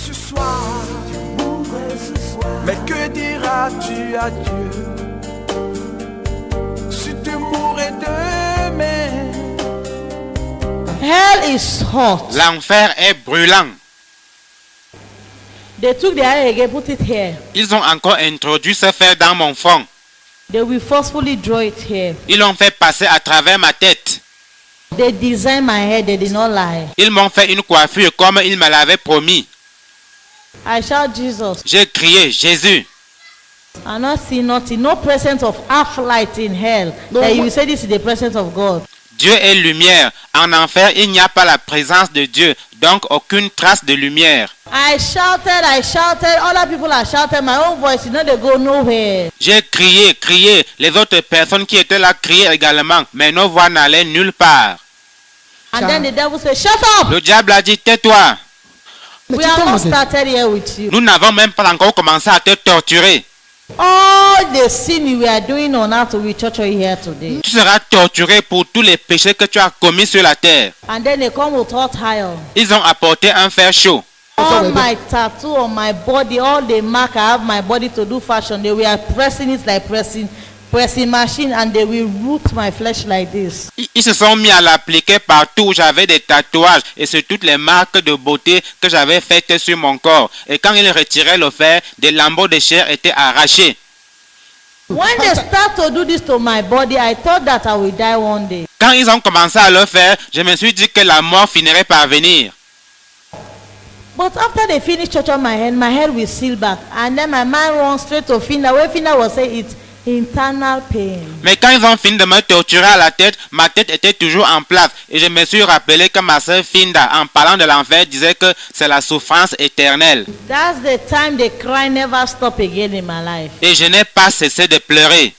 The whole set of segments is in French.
ce soir, mais que diras-tu à Dieu si tu mourais demain? Hell is hot. L'enfer est brûlant. They took the iron again, put it here. Ils ont encore introduit ce fer dans mon front. They will forcefully draw it here. Ils l'ont fait passer à travers ma tête. They designed my head, they did not lie. Ils m'ont fait une coiffure comme ils me l'avaient promis. I shout Jesus. J'ai crié Jésus. I not see nothing, no presence of half light in hell. That you say this is the presence of God. Dieu est lumière. En enfer, il n'y a pas la présence de Dieu, donc aucune trace de lumière. I shouted, other people are shouting, my own voice, you know they go nowhere. J'ai crié. Les autres personnes qui étaient là criaient également, mais nos voix n'allaient nulle part. And then the devil said, shut up! Le diable a dit, tais-toi. We have not started here with you. Nous n'avons même pas encore commencé à te torturer. All the sin we are doing on earth will torture you here today. Tu seras torturé pour tous les péchés que tu as commis sur la terre. And then they come with hot iron. Ils ont apporté un fer chaud. All my tattoo on my body, all the mark I have my body to do fashion, they were pressing it like pressing machine, and they will root my flesh like this. Ils se sont mis à l'appliquer partout où j'avais des tatouages et sur toutes les marques de beauté que j'avais faites sur mon corps. Et quand ils retiraient le fer, des lambeaux de chair étaient arrachés. When they start to do this to my body, I thought that I will die one day. Quand ils ont commencé à le faire, je me suis dit que la mort finirait par venir. But after they finish touching my head will seal back, and then my mind runs straight to Finda. Where Finda was saying it's internal pain. Mais quand ils ont fini de me torturer à la tête, ma tête était toujours en place. Et je me suis rappelé que ma sœur Finda, en parlant de l'enfer, disait que c'est la souffrance éternelle. That's the time the cry never stop again in my life. Et je n'ai pas cessé de pleurer.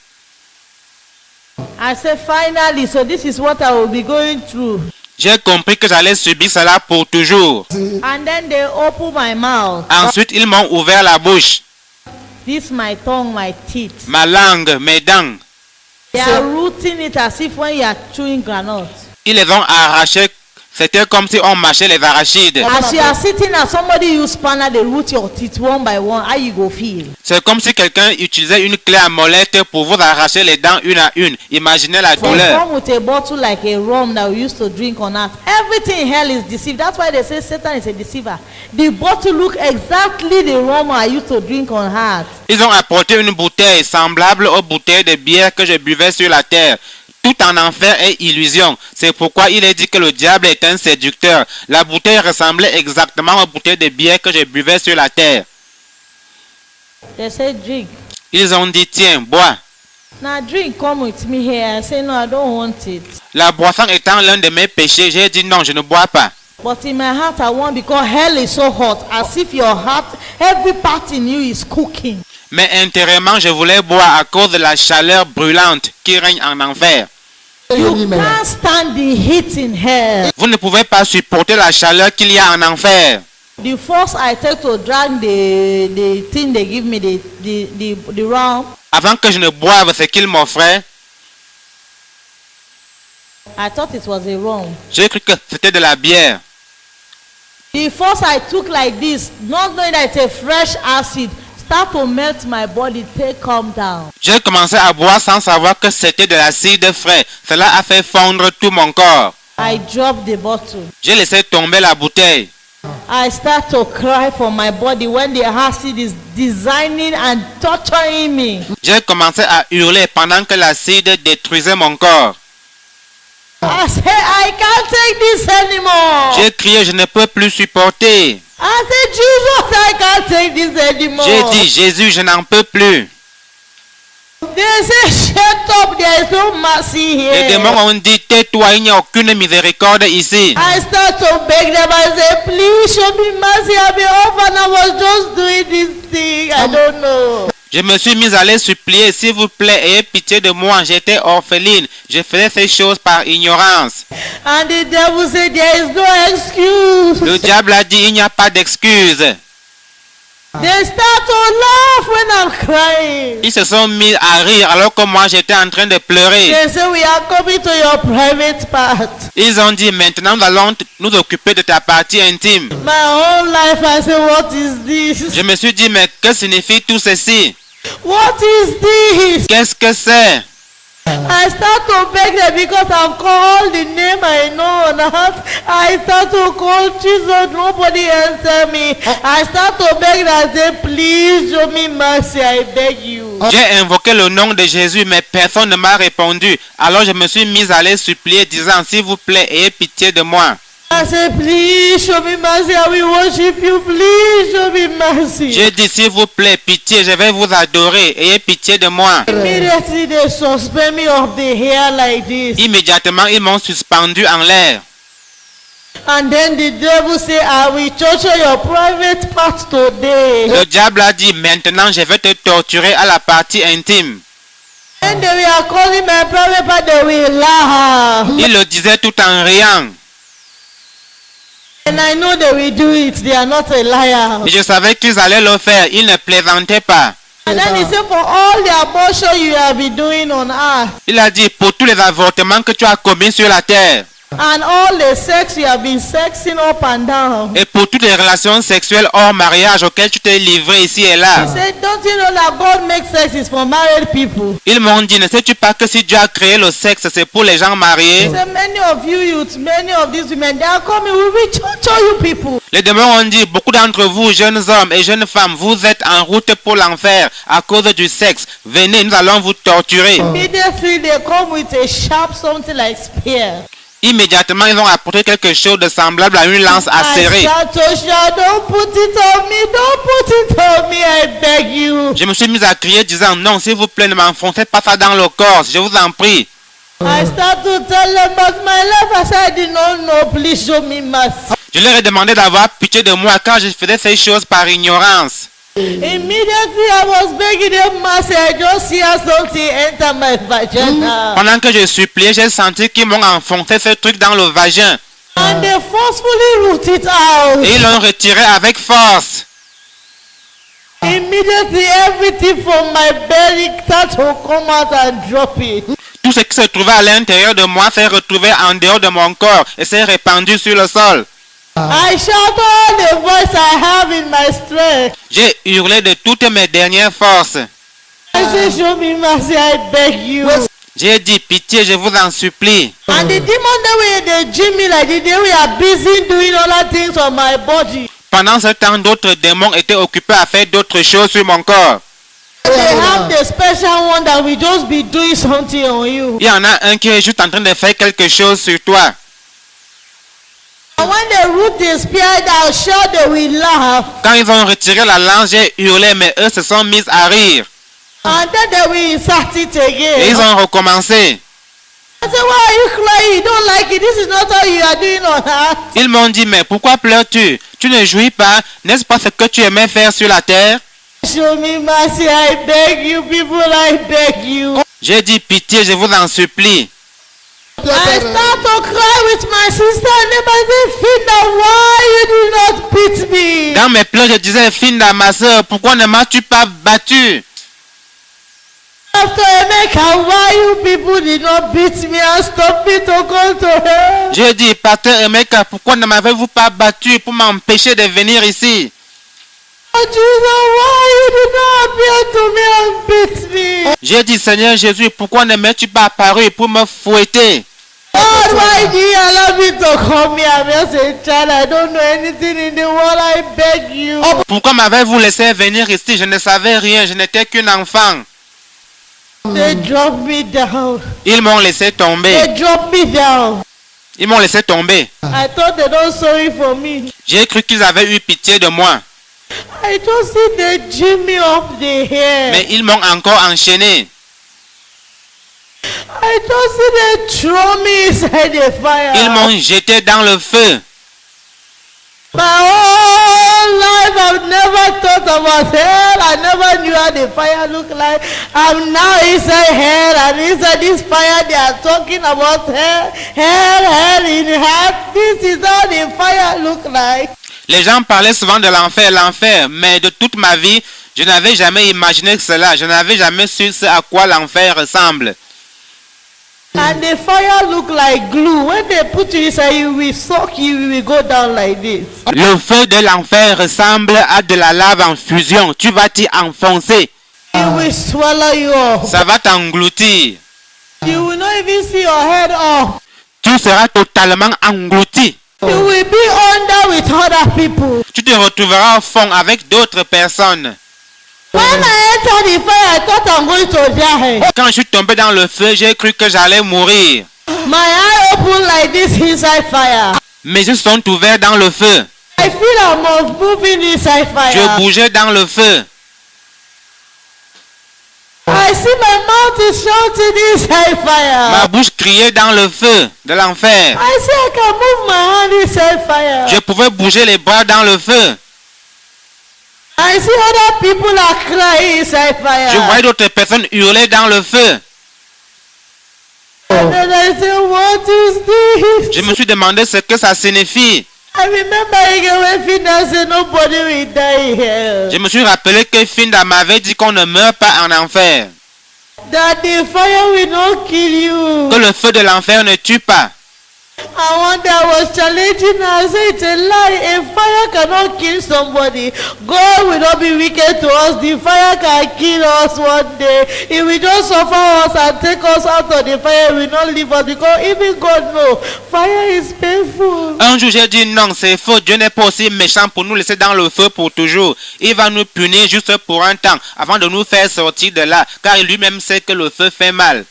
I said finally, so this is what I will be going through. J'ai compris que j'allais subir cela pour toujours. And then they open my mouth. Ensuite, ils m'ont ouvert la bouche. This my tongue, my teeth. Ma langue, mes dents. They are rooting it as if when you are chewing granite. Ils les ont arrachés. C'était comme si on mâchait les arachides. As you are sitting and somebody use spanner, they root your teeth one by one. How you go feel? C'est comme si quelqu'un utilisait une clé à molette pour vous arracher les dents une à une. Imaginez la They douleur. come with a bottle like a rum that we used to drink on earth. Everything in hell is deceived. That's why they say Satan is a deceiver. The bottle look exactly the rum I used to drink on earth. Ils ont apporté une bouteille semblable aux bouteilles de bière que je buvais sur la terre. Tout en enfer est illusion. C'est pourquoi il est dit que le diable est un séducteur. La bouteille ressemblait exactement aux bouteilles de bière que je buvais sur la terre. They say drink. Ils ont dit, tiens, bois. Now drink, come with me here. I say no, I don't want it. La boisson étant l'un de mes péchés, j'ai dit non, je ne bois pas. But in my heart I want, because hell is so hot, as if your heart, every part in you is cooking. Mais intérieurement, je voulais boire à cause de la chaleur brûlante qui règne en enfer. You can't stand the heat in hell. Vous ne pouvez pas supporter la chaleur qu'il y a en enfer. The force I take to drink the thing they give me, the rum, Avant que je ne boive ce qu'il m'offrait, I thought it was a rum. j'ai cru que c'était de la bière. The force I took like this, not knowing that it's a fresh acid, start to melt my body, take calm down. J'ai commencé à boire sans savoir que c'était de l'acide frais. Cela a fait fondre tout mon corps. I dropped the bottle. J'ai laissé tomber la bouteille. I start to cry for my body when the acid is designing and torturing me. J'ai commencé à hurler pendant que l'acide détruisait mon corps. I said, I can't take this anymore. J'ai crié, je ne peux plus supporter. I said, Jesus, I can't take this anymore. J'ai dit, Jésus, je n'en peux plus. They say, shut up, there is no mercy here. Les démons ont dit, tais-toi, il n'y a aucune miséricorde ici. I start to beg them. I say, please show me mercy. I've been orphan. I was just doing this thing. I don't know. Je me suis mis à les supplier, s'il vous plaît, ayez pitié de moi. J'étais orpheline. Je faisais ces choses par ignorance. And the devil said, there is no excuse. Le diable a dit, il n'y a pas d'excuse. They start to laugh when I'm crying. Ils se sont mis à rire alors que moi j'étais en train de pleurer. They say, we are coming to your private part. Ils ont dit, maintenant nous allons nous occuper de ta partie intime. My whole life I say, what is this? Je me suis dit, mais que signifie tout ceci? What is this? Qu'est-ce que c'est? I start to beg them because I've called the name I know on earth. I start to call Jesus. Nobody answer me. I start to beg them. I say, please show me mercy. I beg you. J'ai invoqué le nom de Jésus, mais personne ne m'a répondu. Alors je me suis mis à les supplier, disant, s'il vous plaît, ayez pitié de moi. I say, please show me mercy. I will worship you. Please show me mercy. J'ai dit, s'il vous plaît, pitié, je vais vous adorer, ayez pitié de moi. Immediately they suspend me of the hair like this. Immédiatement, ils m'ont suspendu en l'air. And then the devil say, I will torture your private part today. Le diable a dit, maintenant je vais te torturer à la partie intime. And they were calling my private part, they will laugh. Il le disait tout en riant. And I know they will do it. They are not a liar. Et je savais qu'ils allaient le faire, ils ne plaisantaient pas. And then he said, for all the abortion you have been doing on earth, Il a dit, pour tous les avortements que tu as commis sur la terre, and all the sex you have been sexing up and down. et pour toutes les relations sexuelles hors mariage auxquelles tu t'es livré ici et He là. said, don't you know that God makes sex is for married people? Ils m'ont dit, ne sais-tu pas que si Dieu a créé le sexe, c'est pour les gens mariés? He said, many of you youths, many of these women, they are coming, we will torture you people. Les démons ont dit, beaucoup d'entre vous, jeunes hommes et jeunes femmes, vous êtes en route pour l'enfer à cause du sexe. Venez, nous allons vous torturer. Immediately they come with a sharp something like spear. Immédiatement, ils ont apporté quelque chose de semblable à une lance acérée. I shout to shout, don't put it on me, don't put it on me, I beg you. Je me suis mis à crier disant, non, s'il vous plaît, ne m'enfoncez pas ça dans le corps, je vous en prie. I start to tell them about my life. I said, I did not know, please show me mercy. Je leur ai demandé d'avoir pitié de moi car je faisais ces choses par ignorance. Immediately I was begging them mercy. I just see something enter my vagina. Pendant que je suppliais, j'ai senti qu'ils m'ont enfoncé ce truc dans le vagin. And they forcefully root it out. Et ils l'ont retiré avec force. Immediately everything from my belly start to come out and drop it. Tout ce qui se trouvait à l'intérieur de moi s'est retrouvé en dehors de mon corps et s'est répandu sur le sol. I shout all the voice I have in my strength. J'ai hurlé de toutes mes dernières forces. I say, show me mercy, I beg you. J'ai dit, pitié, je vous en supplie. And the demon they gym me like this, they were busy doing other things on my body. Pendant ce temps, d'autres démons étaient occupés à faire d'autres choses sur mon corps. They have the special one that will just be doing something on you. Il y en a un qui est juste en train de faire quelque chose sur toi. And when they root the spear down, sure they will laugh. Quand ils ont retiré la lance, j'ai hurlé, mais eux se sont mis à rire. And then they will insert it again. Et ils ont recommencé. I said, why are you crying? You don't like it. This is not how you are doing on earth. Ils m'ont dit, mais pourquoi pleures-tu? Tu ne jouis pas? N'est-ce pas ce que tu aimais faire sur la terre? Show me mercy, I beg you, people, I beg you. J'ai dit, pitié, je vous en supplie. I start to cry with my sister and then I say, Finda, why you do not beat me? Dans mes pleurs, je disais, Finda, ma soeur, pourquoi ne m'as-tu pas battu? After Emeka, why you people did not beat me and stop me to go to hell? J'ai dit, pasteur Emeka, pourquoi ne m'avez-vous pas battu pour m'empêcher de venir ici? Oh Jesus, why you did not appear to me and beat me? J'ai dit, Seigneur Jésus, pourquoi ne m'es-tu pas apparu pour me fouetter? God, why do you allow me to come here? I'm just a child. I don't know anything in the world. I beg you. Pourquoi m'avez-vous laissé venir ici? Je ne savais rien, je n'étais qu'un enfant. They drop me down. Ils m'ont laissé tomber. They drop me down. Ils m'ont laissé tomber. I thought they don't sorry for me. J'ai cru qu'ils avaient eu pitié de moi. I just see they gym me up the hair. Mais ils m'ont encore enchaîné. I just see they throw me inside the fire. Ils m'ont jeté dans le feu. My whole life I've never thought about hell. I never knew how the fire looked like. I'm now inside hell, and inside this fire they are talking about hell in hell. This is how the fire look like. Les gens parlaient souvent de l'enfer, mais de toute ma vie, je n'avais jamais imaginé cela. Je n'avais jamais su ce à quoi l'enfer ressemble. And the fire look like glue. When they put you inside, you will suck, you will go down like this. Le feu de l'enfer ressemble à de la lave en fusion. Tu vas t'y enfoncer. It will swallow you up. Ça va t'engloutir. You will not even see your head off. Tu seras totalement englouti. You will be under with other people. Tu te retrouveras au fond avec d'autres personnes. When I entered the fire, I thought I'm going to die. Quand je suis tombé dans le feu, j'ai cru que j'allais mourir. My eye opened like this inside fire. Mes yeux sont ouverts dans le feu. I feel I'm moving inside Je fire. bougeais dans le feu. I see my mouth is shouting inside fire. Ma bouche criait dans le feu de l'enfer. I see I can move my hand inside fire. Je pouvais bouger les bras dans le feu. I see other people are crying inside fire. Je voyais d'autres personnes hurler dans le feu. And then I say, what is this? Je me suis demandé ce que ça signifie. I remember again when Fina said nobody will die here. Je me suis rappelé que Finda m'avait dit qu'on ne meurt pas en enfer. That the fire will not kill you. Que le feu de l'enfer ne tue pas. And one day I was challenging her. I said, it's a lie. A fire cannot kill somebody. God will not be wicked to us. The fire can kill us one day. He will just suffer us and take us out of the fire. He will not leave us because even God knows fire is painful. Un jour j'ai dit non, c'est faux. Dieu n'est pas aussi méchant pour nous laisser dans le feu pour toujours. Il va nous punir juste pour un temps avant de nous faire sortir de là. Car lui-même sait que le feu fait mal.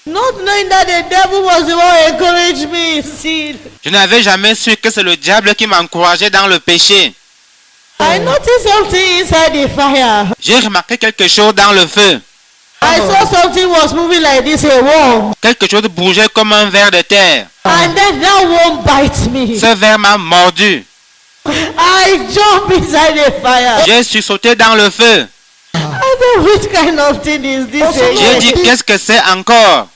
Not knowing that the devil was the one who encouraged me in sin. Je n'avais jamais su que c'est le diable qui m'encourageait dans le péché. I noticed something inside the fire. J'ai remarqué quelque chose dans le feu. I saw something was moving like this, a worm. Quelque chose bougeait comme un ver de terre. And then that worm bites me. Ce ver m'a mordu. I jump inside the fire. J'ai sursauté dans le feu. I said, which kind of thing is this? J'ai dit, qu'est-ce que c'est encore?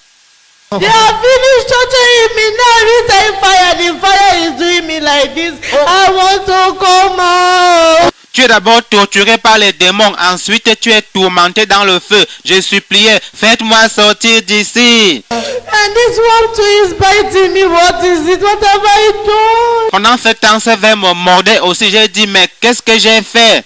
They have finished torturing me now inside fire. The fire is doing me like this. I want to come out. Tu es d'abord torturé par les démons, ensuite tu es tourmenté dans le feu. Je suppliais, faites-moi sortir d'ici. And this worm too is biting me. What is it? What have I done? Pendant ce temps, ce ver me mordait aussi. J'ai dit, mais qu'est-ce que j'ai fait?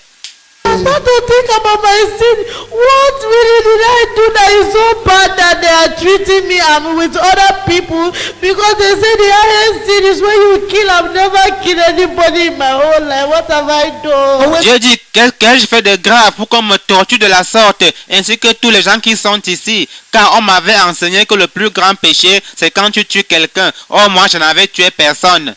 I start to think about my sin. What really did I do that is so bad that they are treating me with other people? Because they say the highest sin is when you kill. I've never killed anybody in my whole life. What have I done? J'ai dit, qu'est-ce que je fais de grave pour qu'on me torture de la sorte, ainsi que tous les gens qui sont ici? Car on m'avait enseigné que le plus grand péché, c'est quand tu tues quelqu'un. Or, moi, je n'avais tué personne.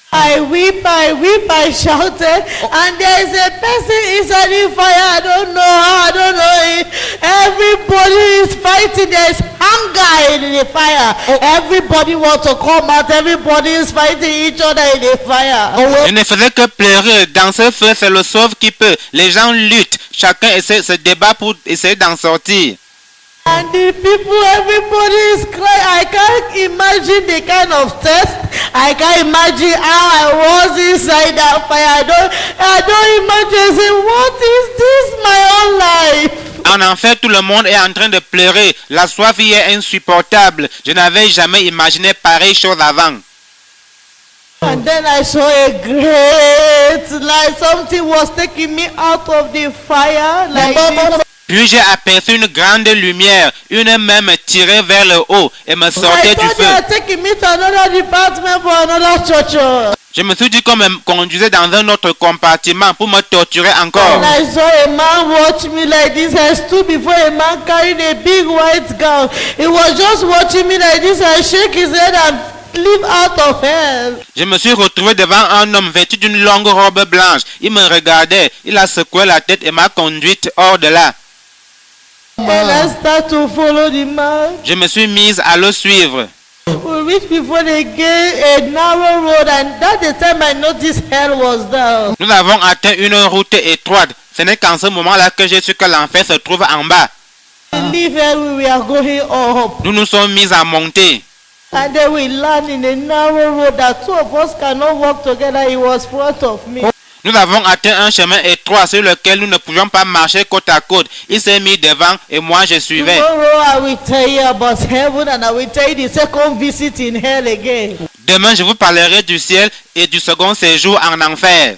I weep, I shouted, and there is a person inside the fire. I don't know it. Everybody is fighting. There is hunger in the fire. Everybody wants to come out. Everybody is fighting each other in the fire. Je ne faisais que pleurer. Dans ce feu, c'est le sauve qui peut. Les gens luttent. Chacun essaie se débat pour essayer d'en sortir. And the people, everybody is crying. I can't imagine the kind of test. I can't imagine how I was inside that fire. I don't imagine. Say, what is this, my own life? En enfer, tout le monde est en train de pleurer. La soif y est insupportable. Je n'avais jamais imaginé pareille chose avant. And then I saw a great light. Something was taking me out of the fire. Like this. Puis j'ai aperçu une grande lumière. Une main me tirait vers le haut et me sortait du feu. Je me suis dit qu'on me conduisait dans un autre compartiment pour me torturer encore. And I saw a man watch me like this. I stood before a man carrying a big white gown. He was just watching me like this. I shake his head and leave out of hell. Je me suis retrouvé devant un homme vêtu d'une longue robe blanche. Il me regardait, il a secoué la tête et m'a conduite hors de là. And I start to follow the man. Je me suis mise à le suivre. We reached before the gate, a narrow road, and that's the time I noticed hell was down. Nous avons atteint une route étroite. Ce n'est qu'en ce moment-là que j'ai su que l'enfer se trouve en bas. We leave hell, we are going up. Nous nous sommes mis à monter. And then we land in a narrow road that two of us cannot walk together. He was front of me. Nous avons atteint un chemin étroit sur lequel nous ne pouvions pas marcher côte à côte. Il s'est mis devant et moi je suivais. Tomorrow I will tell you about heaven and I will tell you the second visit in hell again. Demain, je vous parlerai du ciel et du second séjour en enfer.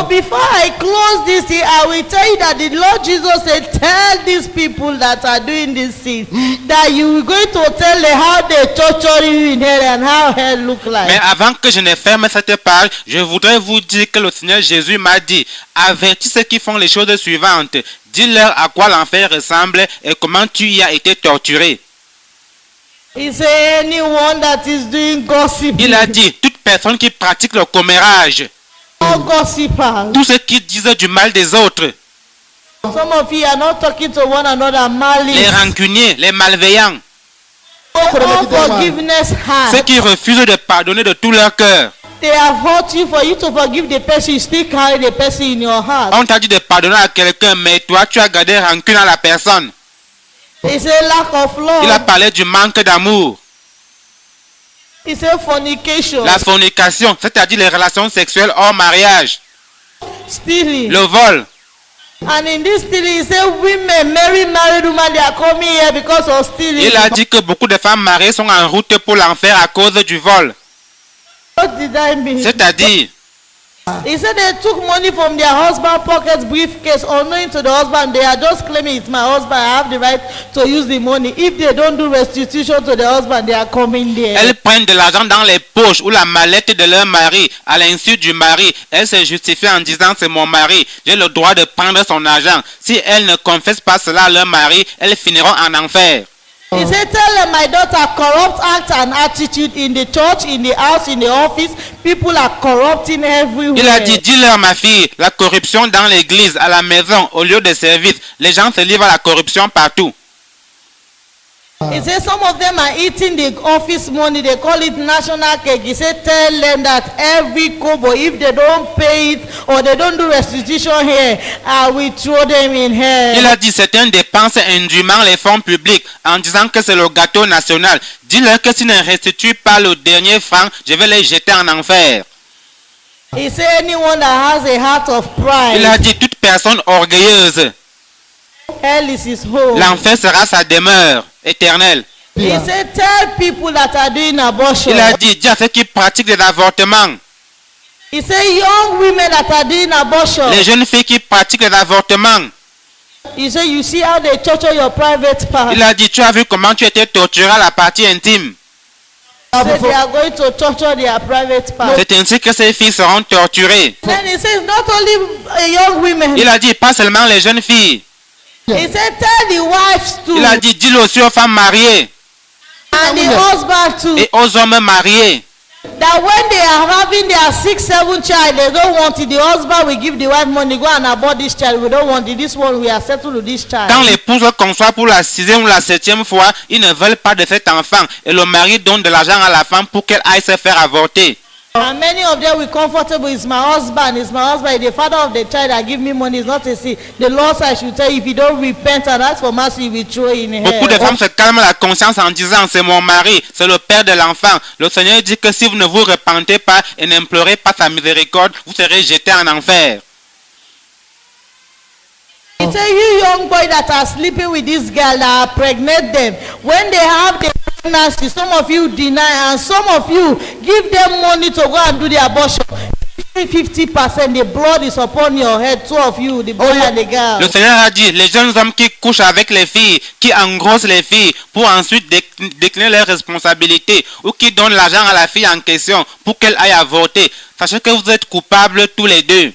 But before I close this thing, I will tell you that the Lord Jesus said, tell these people that are doing this thing, that you are going to tell them how they torture you in hell and how hell look like. Mais avant que je ne ferme cette page, je voudrais vous dire que le Seigneur Jésus m'a dit, avertis ceux qui font les choses suivantes. Dis-leur à quoi l'enfer ressemble et comment tu y as été torturé. He said, anyone that is doing gossip, Il a dit, toute personne qui pratique le commérage, all gossipers. tous ceux qui disent du mal des autres, Some of you are not talking to one another, les malice, rancuniers, les malveillants, unforgiveness ceux heart. qui refusent de pardonner de tout leur cœur. They have hurt you. For you to forgive the person, you still carry the person in your heart. On t'a dit de pardonner à quelqu'un, mais toi tu as gardé rancune à la personne. It's a lack of Il a love. parlé du manque d'amour. It's a fornication, La fornication, c'est-à-dire les relations sexuelles hors mariage. stealing. Le vol. And in this stealing, he said women, married women, they are coming here because of stealing. Il a dit que beaucoup de femmes mariées sont en route pour l'enfer à cause du vol. What did I mean? C'est-à-dire, He said they took money from their husband pockets, briefcase, unknowing to the husband. They are just claiming it's my husband. I have the right to use the money. If they don't do restitution to the husband, they are coming there. elles prennent de l'argent dans les poches ou la mallette de leur mari à l'insu du mari. Elles se justifient en disant c'est mon mari, j'ai le droit de prendre son argent. Si elles ne confessent pas cela à leur mari, elles finiront en enfer. He said, tell them my daughter, corrupt act and attitude in the church, in the house, in the office. People are corrupting everywhere. Il a dit, dis-leur ma fille, la corruption dans l'église, à la maison, au lieu de service. Les gens se livrent à la corruption partout. He said some of them are eating the office money. They call it national cake. He said tell them that every kobo, if they don't pay it or they don't do restitution here, I will throw them in hell. Il a dit, certaines dépensent indûment les fonds publics en disant que c'est le gâteau national. Dis-leur que s'ils ne restituent pas le dernier franc, je vais les jeter en enfer. He said anyone that has a heart of Il a pride, dit, toute personne orgueilleuse, hell is his home. l'enfer sera sa demeure éternelle. He said tell people that are doing abortion. Il a dit, dis à ceux qui pratiquent des avortements, He said young women that are doing abortion. les jeunes filles qui pratiquent des avortements. He said you see how they torture your private part. Il a dit, tu as vu comment tu étais torturé à la partie intime. He said they are going to torture their private part. C'est ainsi que ces filles seront torturées. Then he says not only young women. Il a dit, pas seulement les jeunes filles. He said tell the wives too. Il a dit, dis-le aussi aux femmes mariées And the husband too. et aux hommes mariés. That when they are having their 6, 7 child, they don't want it. The husband will give the wife money, go and abort this child. We don't want it. This one we are settled with this child. Quand l'épouse conçoit pour la 6e ou la 7e fois, ils ne veulent pas de cet enfant. Et le mari donne de l'argent à la femme pour qu'elle aille se faire avorter. And many of them will comfortable. It's my husband. It's my husband. The father of the child that give me money is not a sin. The Lord said I should tell you, if you don't repent and ask for mercy, he will throw you in Beaucoup de hell. femmes se calment la conscience en disant, c'est mon mari, c'est le père de l'enfant. Le Seigneur dit que si vous ne vous repentez pas et n'implorez pas sa miséricorde, vous serez jetés en enfer. He said, you young boy that are sleeping with this girl that are pregnant them, when they have the pregnancy, some of you deny and some of you give them money to go and do the abortion. 50%, the blood is upon your head, two of you, the boy and the girl. Le Seigneur a dit, les jeunes hommes qui couchent avec les filles, qui engrossent les filles pour ensuite décliner leurs responsabilités ou qui donnent l'argent à la fille en question pour qu'elle aille avorter, sachez que vous êtes coupables tous les deux.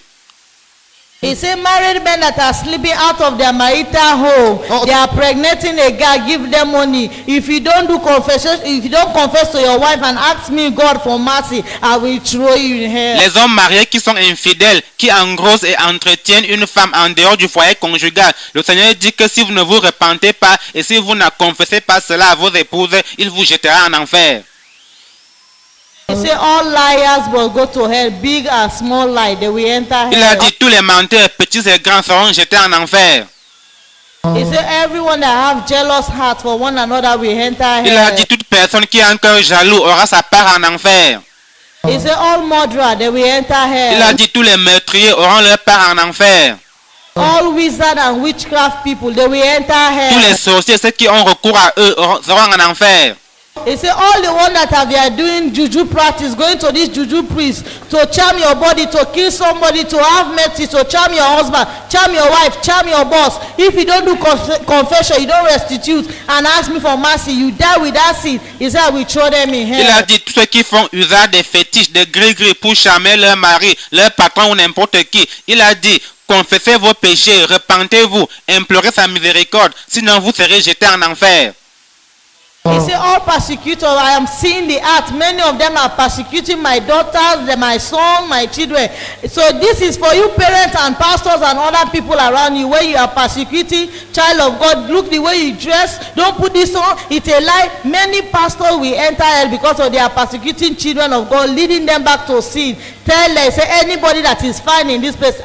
He said, married men that are sleeping out of their marital home, they are pregnanting a guy, give them money. If you don't do confession, if you don't confess to your wife and ask me God for mercy, I will throw you in hell. Les hommes mariés qui sont infidèles, qui engrossent et entretiennent une femme en dehors du foyer conjugal, le Seigneur dit que si vous ne vous repentez pas et si vous ne confessez pas cela à vos épouses, il vous jettera en enfer. He said, all liars will go to hell, big and small lie, they will enter Il a hell. dit, tous les menteurs, petits et grands, seront jetés en enfer. He said, everyone that have jealous heart for one another will enter Il a hell. dit, toute personne qui a un cœur jaloux aura sa part en enfer. He said, all murderer, they will enter Il a hell. dit, tous les meurtriers auront leur part en enfer. All wizard and witchcraft people, they will enter Tous les hell. sorciers, ceux qui ont recours à eux, seront en enfer. He said, all the one that have you doing juju practice, going to this juju priest to charm your body, to kill somebody, to have mercy, to charm your husband, charm your wife, charm your boss. If you don't do confession, you don't restitute and ask me for mercy, you die with that sin. He said, I will throw them in hell. Il a dit, tous ceux qui font usage des fétiches, de gris-gris pour charmer leur mari, leur patron ou n'importe qui. Il a dit, confessez vos péchés, repentez-vous, implorez sa miséricorde, sinon vous serez jetés en enfer. He said, all persecutors, I am seeing the act. Many of them are persecuting my daughters, my son, my children. So this is for you parents and pastors and other people around you where you are persecuting child of God. Look the way you dress. Don't put this on. It's a lie. Many pastors will enter hell because of they are persecuting children of God, leading them back to sin. Tell them, say anybody that is found in this place,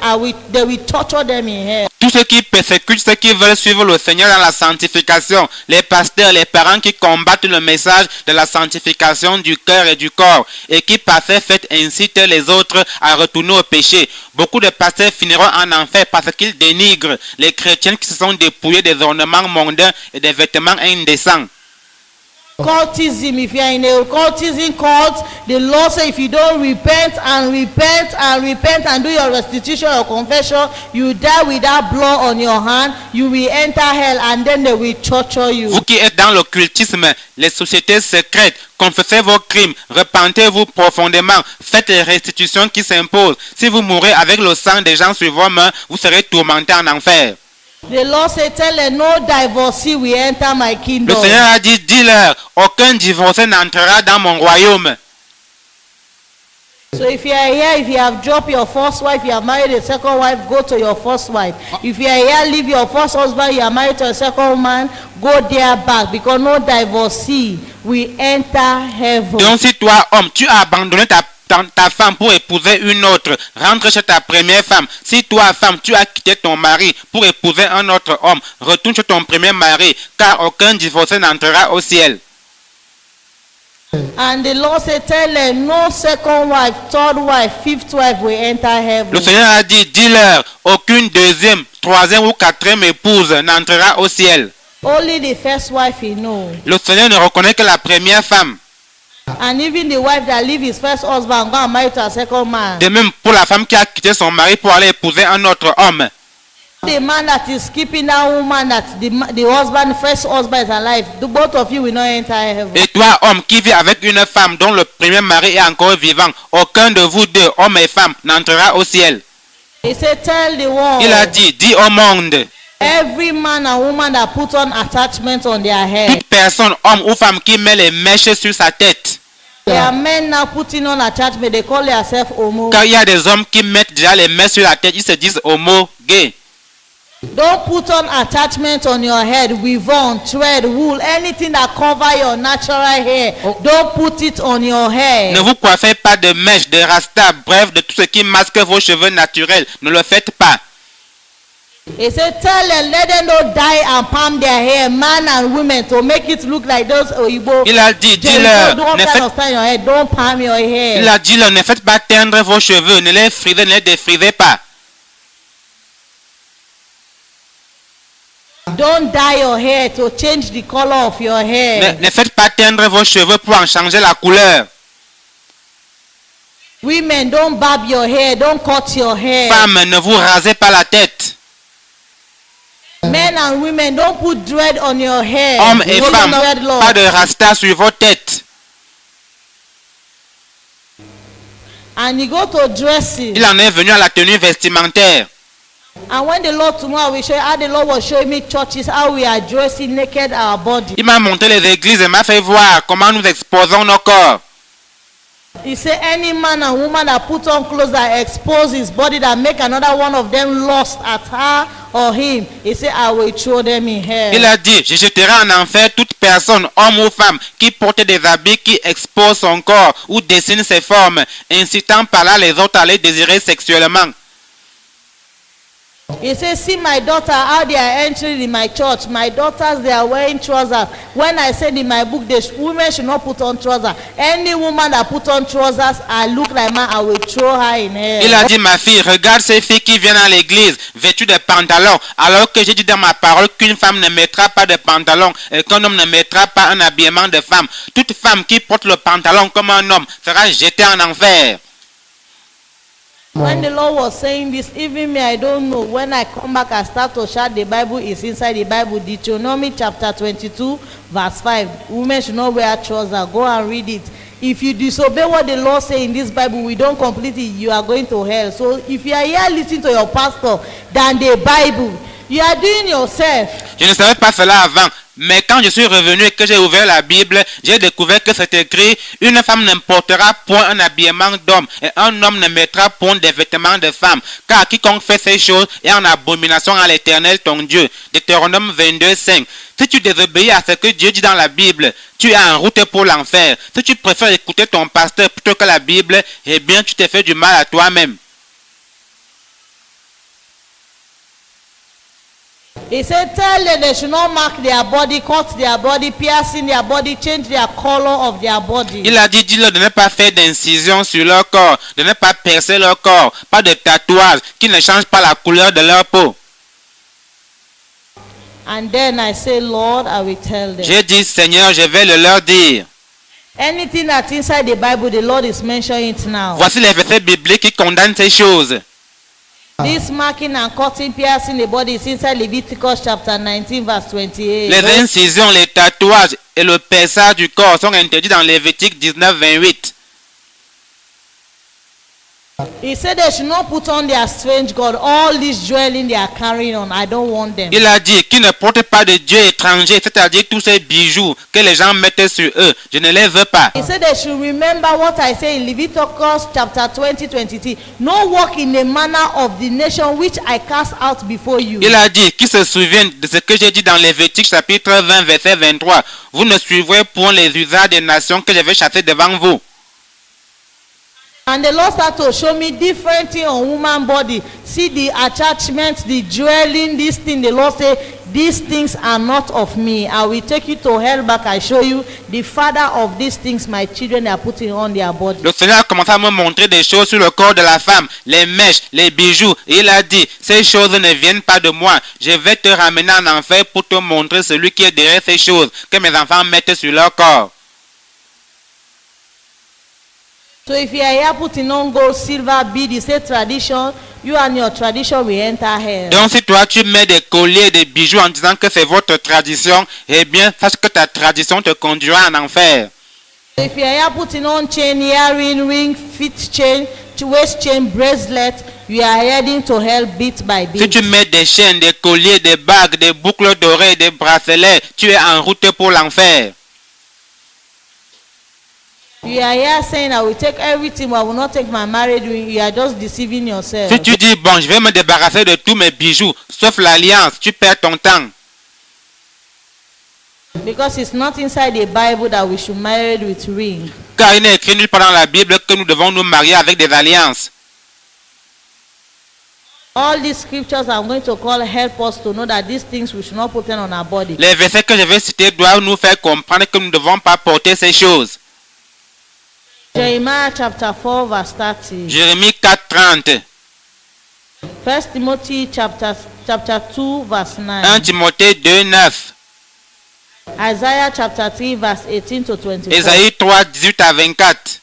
they will torture them in hell. Tous ceux qui persécutent, ceux qui veulent suivre le Seigneur dans la sanctification, les pasteurs, les parents qui combattent le message de la sanctification du cœur et du corps, et qui par ces faits incitent les autres à retourner au péché. Beaucoup de pasteurs finiront en enfer parce qu'ils dénigrent les chrétiens qui se sont dépouillés des ornements mondains et des vêtements indécents. Cultism, if you are in a cultism cult, the Lord says if you don't repent and do your restitution or confession, you die with that blood on your hand, you will enter hell and then they will torture you. Vous qui êtes dans l'occultisme, les sociétés secrètes, confessez vos crimes, repentez-vous profondément, faites les restitutions qui s'imposent. Si vous mourrez avec le sang des gens sur vos mains, vous serez tourmentés en enfer. The Lord said, tell them, no divorcee will enter my kingdom. Le Seigneur a dit, dis-leur, aucun divorcé n'entrera dans mon royaume. So if you are here, if you have dropped your first wife, you have married a second wife, go to your first wife. If you are here, leave your first husband, you are married to a second man, go there back, because no divorcee will enter heaven. Donc si toi, homme, tu as abandonné ta femme pour épouser une autre, rentre chez ta première femme. Si toi, femme, tu as quitté ton mari pour épouser un autre homme, retourne chez ton premier mari, car aucun divorcé n'entrera au ciel. And the Lord said, tell them, no second wife, third wife, fifth wife will enter heaven. Le Seigneur a dit, dis-leur, aucune deuxième, troisième ou quatrième épouse n'entrera au ciel. Only the first wife he knows. Le Seigneur ne reconnaît que la première femme. And even the wife that leave his first husband go and marry to a second man. De même pour la femme qui a quitté son mari pour aller épouser un autre homme. The man that is keeping that woman that the husband, first husband is alive, the both of you will not enter heaven. Et toi, homme, qui vit avec une femme dont le premier mari est encore vivant, aucun de vous deux, homme et femme, n'entrera au ciel. He said, tell the world. Il a dit, dis au monde. Every man and woman that put on attachments on their head. Toute personne, homme ou femme, qui met les mèches sur sa tête. There are men now putting on attachment. They call themselves homo. Car il y a des hommes qui mettent déjà les mèches sur la tête, ils se disent homo, gay. Don't put on attachment on your head, weave on, thread, wool, anything that cover your natural hair. Don't put it on your hair. Ne vous coiffez pas de mèches, de rasta, bref, de tout ce qui masque vos cheveux naturels. Ne le faites pas. He said, tell them, let them not dye and palm their hair, man and women, to make it look like those Oyibo. Il a dit, dis-leur, don't palm your hair. Il a dit, ne faites pas teindre vos cheveux, ne les frisez, ne les défrisez pas. Don't dye your hair to change the color of your hair. Ne faites pas teindre vos cheveux pour en changer la couleur. Women, don't barb your hair, don't cut your hair. Femmes, ne vous rasez pas la tête. Men and women, don't put dread on your hair. Hommes et femmes, pas de rasta sur vos têtes. And you go to dressing. Il en est venu à la tenue vestimentaire. And when the Lord tomorrow will show you how the Lord was showing me churches, how we are dressing naked our body. Il m'a montré les églises et m'a fait voir comment nous exposons nos corps. He said any man and woman that put on clothes that expose his body, that make another one of them lust at her or him, he said, I will throw them in hell. Il a dit, je jetterai en enfer toute personne, homme ou femme, qui porte des habits qui exposent son corps ou dessine ses formes, incitant par là les autres à les désirer sexuellement. He says, see my daughter, how they are entering in my church. My daughters, they are wearing trousers. When I said in my book, women should not put on trousers. Any woman that put on trousers, I look like man, I will throw her in hell. Il a dit, ma fille, regarde ces filles qui viennent à l'église vêtues de pantalons, alors que j'ai dit dans ma parole qu'une femme ne mettra pas de pantalon et qu'un homme ne mettra pas un habillement de femme. Toute femme qui porte le pantalon comme un homme sera jetée en enfer. When the Lord was saying this, even me, I don't know. When I come back, I start to shout, the Bible is inside the Bible. Deuteronomy chapter 22, verse 5. Women should not wear trousers. Go and read it. If you disobey what the Lord says in this Bible, we don't complete it, you are going to hell. So if you are here listening to your pastor than the Bible, you are doing yourself. Je ne savais pas cela avant. Mais quand je suis revenu et que j'ai ouvert la Bible, j'ai découvert que c'est écrit: une femme ne portera point un habillement d'homme et un homme ne mettra point des vêtements de femme. Car quiconque fait ces choses est en abomination à l'Éternel ton Dieu. Deutéronome 22, 5. Si tu désobéis à ce que Dieu dit dans la Bible, tu es en route pour l'enfer. Si tu préfères écouter ton pasteur plutôt que la Bible, eh bien tu te fais du mal à toi-même. He said, tell them they should not mark their body, cut their body, piercing their body, change their color of their body. Il a dit, dis-leur de ne pas faire d'incision sur leur corps, de ne pas percer leur corps, pas de tatouage, qui ne change pas la couleur de leur peau. And then I say, Lord, I will tell them. J'ai dit, Seigneur, je vais le leur dire. Anything that's inside the Bible, the Lord is mentioning it now. Voici les versets bibliques qui condamnent ces choses. This marking and cutting, piercing the body is inside Leviticus chapter 19, verse 28. Les incisions, les tatouages et le perçage du corps sont interdits dans Lévitique 19, 28. He said they should not put on their strange God. All this dwelling they are carrying on, I don't want them. Il a dit qu'ils ne portent pas de dieu étranger, c'est-à-dire tous ces bijoux que les gens mettent sur eux. Je ne les veux pas. He said they should remember what I say in Leviticus chapter 20, 23. No walk in the manner of the nation which I cast out before you. Il a dit qu'ils se souviennent de ce que j'ai dit dans Lévitique chapitre 20, verset 23. Vous ne suivrez point les usages des nations que je vais chasser devant vous. And the Lord started to show me different things on woman body. See the attachment, the dwelling, this thing. The Lord said, these things are not of me. I will take you to hell back. I show you the father of these things my children are putting on their body. Le Seigneur a commencé à me montrer des choses sur le corps de la femme, les mèches, les bijoux. Et il a dit, ces choses ne viennent pas de moi. Je vais te ramener en enfer pour te montrer celui qui est derrière ces choses que mes enfants mettent sur leur corps. So if you are here putting on gold, silver, bead, you say tradition, you and your tradition will enter hell. Donc si toi tu mets des colliers, des bijoux en disant que c'est votre tradition, eh bien sache que ta tradition te conduira en enfer. So if you are here putting on chain, earring, ring, feet chain, waist chain, bracelet, you are heading to hell bit by bit. Si tu mets des chaînes, des colliers, des bagues, des boucles d'oreilles, des bracelets, tu es en route pour l'enfer. You are here saying, I will take everything, but I will not take my marriage ring. You are just deceiving yourself. Si tu dis, bon, je vais me débarrasser de tous mes bijoux, sauf l'alliance, tu perds ton temps. Because it's not inside the Bible that we should marry with ring. Car il n'est écrit nulle part dans la Bible que nous devons nous marier avec des alliances. All these scriptures I'm going to call help us to know that these things we should not put on our body. Les versets que je vais citer doivent nous faire comprendre que nous ne devons pas porter ces choses. Jeremiah chapter 4 verse 30. Jérémie 4, 30. 1 Timothy chapter 2 verse 9. 1 Timothée 2, 9. Isaiah chapter 3 verse 18 to 24. Ésaïe 3, 18 à 24.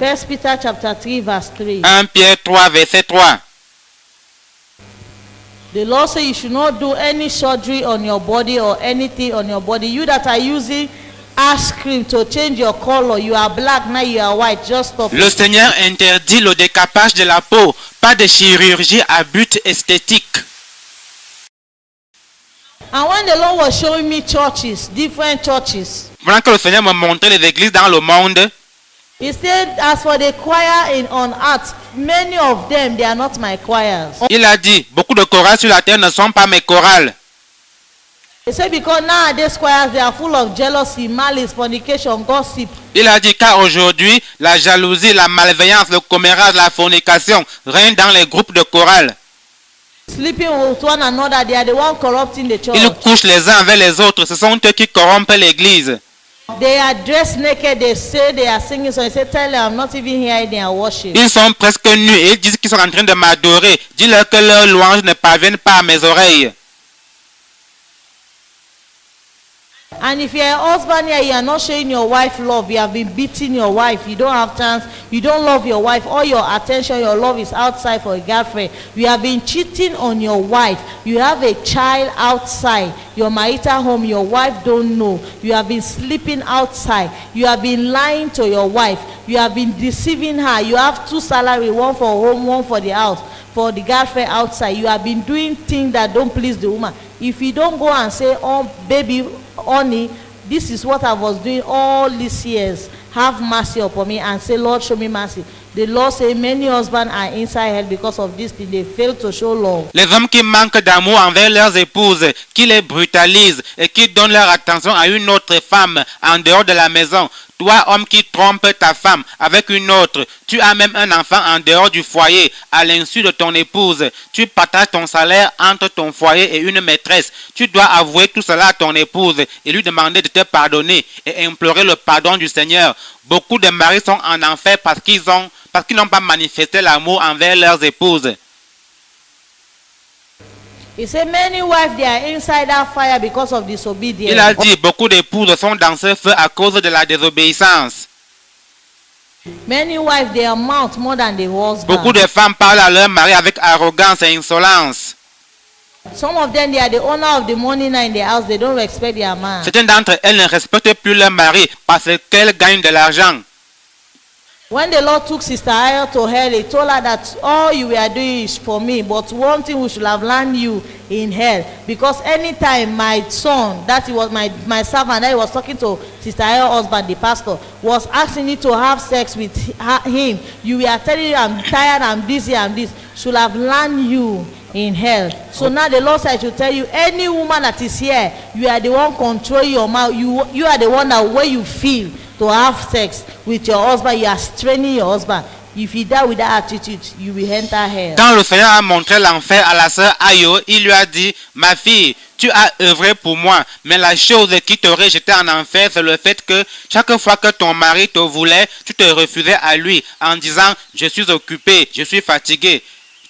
1 Peter chapter 3 verse 3. 1 Pierre 3, verset 3. The Lord says you should not do any surgery on your body or anything on your body. You that are using ash cream to change your color, you are black, now you are white, just stop. Le Seigneur interdit le décapage de la peau, pas de chirurgie à but esthétique. And when the Lord was showing me churches, different churches, Pendant que le Seigneur me montrait les églises dans le monde, He said, as for the choir on earth, many of them, they are not my choirs. il a dit, beaucoup de chorales sur la terre ne sont pas mes chorales. He said because nowadays squires they are full of jealousy, malice, fornication, gossip. Il a dit car aujourd'hui, la jalousie, la malveillance, le commérage, la fornication règnent dans les groupes de chorale. Sleeping with one another, they are the one corrupting the church. Ils couchent les uns avec les autres. Ce sont eux qui corrompent l'église. They are dressed naked. They say they are singing. So he said, tell them I'm not even here. They are worship. Ils sont presque nus et ils disent qu'ils sont en train de m'adorer. Dis-leur que leurs louanges ne parviennent pas à mes oreilles. And if you're a husband here, you are not showing your wife love. You have been beating your wife. You don't have chance. You don't love your wife. All your attention, your love is outside for a girlfriend. You have been cheating on your wife. You have a child outside your marital home. Your wife don't know. You have been sleeping outside. You have been lying to your wife. You have been deceiving her. You have 2 salaries, one for home, one for the house, for the girlfriend outside. You have been doing things that don't please the woman. If you don't go and say, oh baby, honey, this is what I was doing all these years, have mercy upon me, and say, Lord, show me mercy. The Lord say many husbands are inside hell because of this thing. They fail to show love. Les hommes qui manquent d'amour envers leurs épouses, qui les brutalisent et qui donnent leur attention à une autre femme en dehors de la maison. Toi, homme qui trompe ta femme avec une autre, tu as même un enfant en dehors du foyer, à l'insu de ton épouse. Tu partages ton salaire entre ton foyer et une maîtresse. Tu dois avouer tout cela à ton épouse et lui demander de te pardonner et implorer le pardon du Seigneur. Beaucoup de maris sont en enfer parce qu'ils n'ont pas manifesté l'amour envers leurs épouses. He said many wives they are inside that fire because of disobedience. Il a dit beaucoup d'épouses sont dans ce feu à cause de la désobéissance. Many wives they are mouth more than the husband. Beaucoup de femmes parlent à leur mari avec arrogance et insolence. Some of them they are the owner of the money now in the house. They don't respect their man. Certaines d'entre elles ne respectent plus leur mari parce qu'elles gagnent de l'argent. When the Lord took Sister Ayo to hell, he told her that all you were doing is for me, but one thing we should have learned you in hell. Because anytime my son, that he was my servant, that he was talking to Sister Ayo's husband, the pastor, was asking you to have sex with him, you were telling him, I'm tired, I'm busy, I'm this, should have learned you in hell. So now the Lord said, I should tell you, any woman that is here, you are the one controlling your mouth. You are the one that when you feel to have sex with your husband, you are straining your husband. If you die with that attitude, you will enter hell. Quand le Seigneur a montré l'enfer à la sœur Ayo, il lui a dit, ma fille, tu as œuvré pour moi, mais la chose qui t'aurait jeté en enfer, c'est le fait que chaque fois que ton mari te voulait, tu te refusais à lui en disant, je suis occupé, je suis fatigué.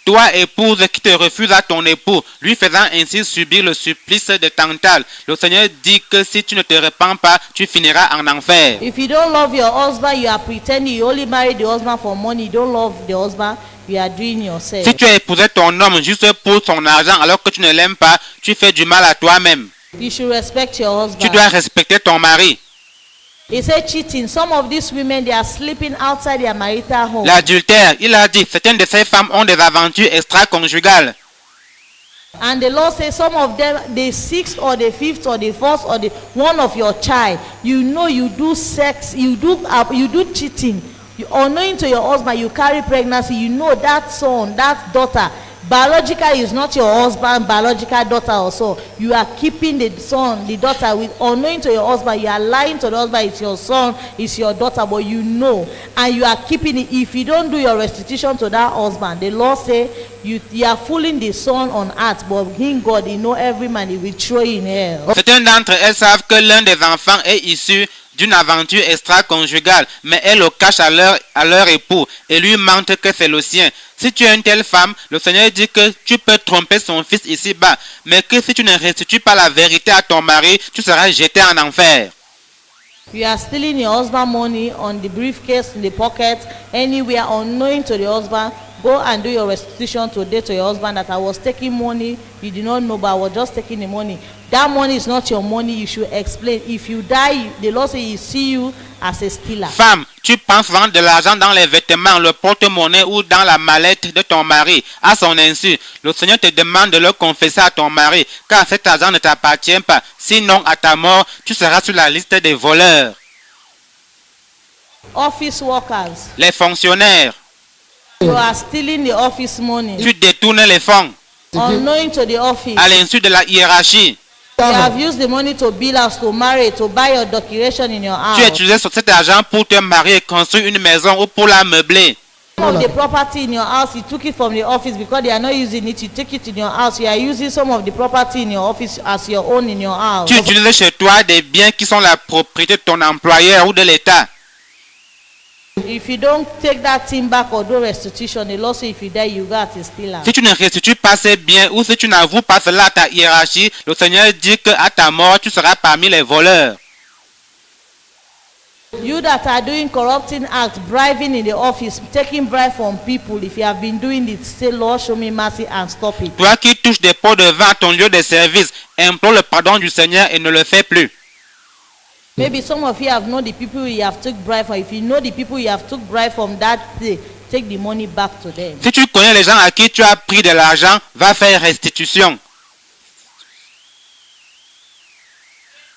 Toi, épouse, qui te refuse à ton époux, lui faisant ainsi subir le supplice de Tantale. Le Seigneur dit que si tu ne te repens pas, tu finiras en enfer. If you don't love your husband, you are pretending you only married the husband for money. You don't love the husband, you are doing yourself. Si tu as épousé ton homme juste pour son argent alors que tu ne l'aimes pas, tu fais du mal à toi-même. You should respect your husband. Tu dois respecter ton mari. He said cheating. Some of these women, they are sleeping outside their marital home. L'adultère, il a dit, certaines de ces femmes ont des aventures extra-conjugales. And the Lord says some of them, the 6th or the 5th or the 1st or the one of your child, you know you do sex, you do cheating. You, unknowing to your husband, you carry pregnancy. You know that son, that daughter, biologically is not your husband, biological daughter also. You are keeping the son, the daughter, with unknowing to your husband. You are lying to the husband, it's your son, it's your daughter, but you know, and you are keeping it. If you don't do your restitution to that husband, the Lord say you are fooling the son on earth, but him God, he know every man, he will throw you in hell. Certaines d'entre elles savent que l'un des enfants est issu d'une aventure extra-conjugale, mais elles le cachent à leur époux et lui mentent que c'est le sien. Si tu es une telle femme, le Seigneur dit que tu peux tromper son fils ici-bas, mais que si tu ne restitues pas la vérité à ton mari, tu seras jeté en enfer. You are stealing your husband money on the briefcase, in the pocket, anywhere, unknowing to the husband. Go and do your restitution today to your husband that I was taking money, you did not know, but I was just taking the money. That money is not your money, you should explain. If you die, the Lord says he see you as a stealer. Femme, tu penses vendre de l'argent dans les vêtements, le porte-monnaie ou dans la mallette de ton mari, à son insu. Le Seigneur te demande de le confesser à ton mari, car cet argent ne t'appartient pas. Sinon, à ta mort, tu seras sur la liste des voleurs. Office workers. Les fonctionnaires. You are stealing the office money. Tu détournes les fonds Unknowing to the office. à l'insu de la hiérarchie. You have used the money to build house, to marry, to buy your decoration in your Tu as house. utilisé cet argent pour te marier, construire une maison ou pour la meubler. Some of the property in your house, you took it from the office because they are not using it. You take it in your house. You are using some of the property in your office as your own in your house. Tu utilises chez toi des biens qui sont la propriété de ton employeur ou de l'État. If you don't take that thing back or do restitution, the law says if you die, you got to steal out. Si tu ne restitues pas ces biens ou si tu n'avoues pas cela à ta hiérarchie, le Seigneur dit qu'à ta mort, tu seras parmi les voleurs. You that are doing corrupting acts, bribing in the office, taking bribe from people, if you have been doing it, say, Lord, show me mercy and stop it. Toi qui touches des pots de vin à ton lieu de service, implore le pardon du Seigneur et ne le fais plus. Maybe some of you have known the people you have took bribe from. If you know the people you have took bribe from that day, take the money back to them. Si tu connais les gens à qui tu as pris de l'argent, va faire restitution.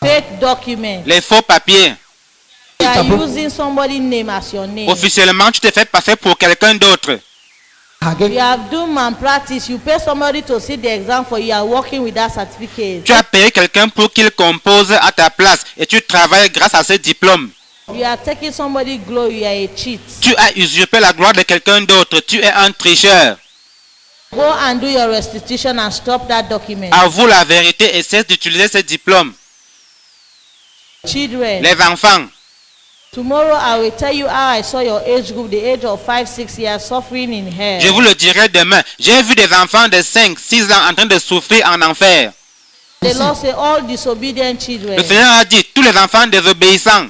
Fake document. Les faux papiers. You are using somebody's name as your name. Officiellement, tu te fais passer pour quelqu'un d'autre. You have done malpractice. You pay somebody to sit the exam for you. You are working with that certificate. Tu as payé quelqu'un pour qu'il compose à ta place et tu travailles grâce à ce diplôme. You are taking somebody's glory. You are a cheat. Tu as usurpé la gloire de quelqu'un d'autre. Tu es un tricheur. Go and do your restitution and stop that document. Avoue la vérité et cesse d'utiliser ce diplôme. Children. Les enfants. Tomorrow I will tell you how I saw your age group, the age of 5-6 years, suffering in hell. Je vous le dirai demain. J'ai vu des enfants de 5-6 ans en train de souffrir en enfer. The Lord say all disobedient children. Le Seigneur a dit, tous les enfants désobéissants.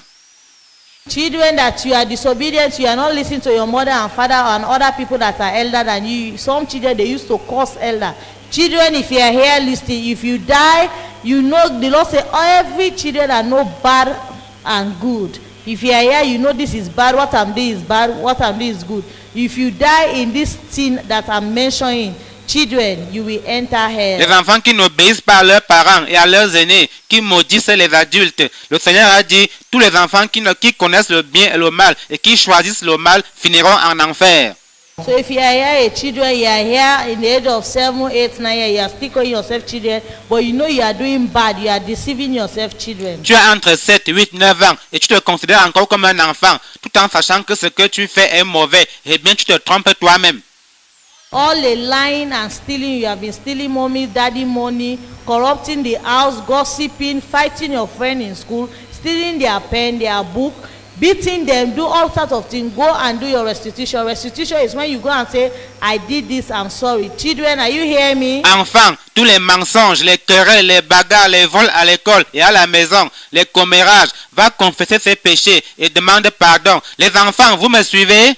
Children that you are disobedient, you are not listening to your mother and father and other people that are elder than you. Some children, they used to curse elder. Children, if you are here listening, if you die, you know the Lord say every children are no bad and good. If you are here, you know this is bad, what I'm doing is bad, what I'm doing is good. If you die in this thing that I'm mentioning, children, you will enter hell. Les enfants qui n'obéissent pas à leurs parents et à leurs aînés, qui maudissent les adultes. Le Seigneur a dit, tous les enfants qui connaissent le bien et le mal et qui choisissent le mal finiront en enfer. So if you are here, children, you are here in the age of 7, 8, 9 years, you are still calling yourself children, but you know you are doing bad, you are deceiving yourself, children. Tu as entre 7, 8, 9 ans et tu te considères encore comme un enfant, tout en sachant que ce que tu fais est mauvais. Eh bien, tu te trompes toi-même. All the lying and stealing, you have been stealing mommy, daddy money, corrupting the house, gossiping, fighting your friend in school, stealing their pen, their book, beating them, do all sorts of things. Go and do your restitution. Restitution is when you go and say, I did this, I'm sorry. Children, are you hearing me? Enfants, tous les mensonges, les querelles, les bagarres, les vols à l'école et à la maison, les commérages, va confesser ses péchés et demande pardon. Les enfants, vous me suivez?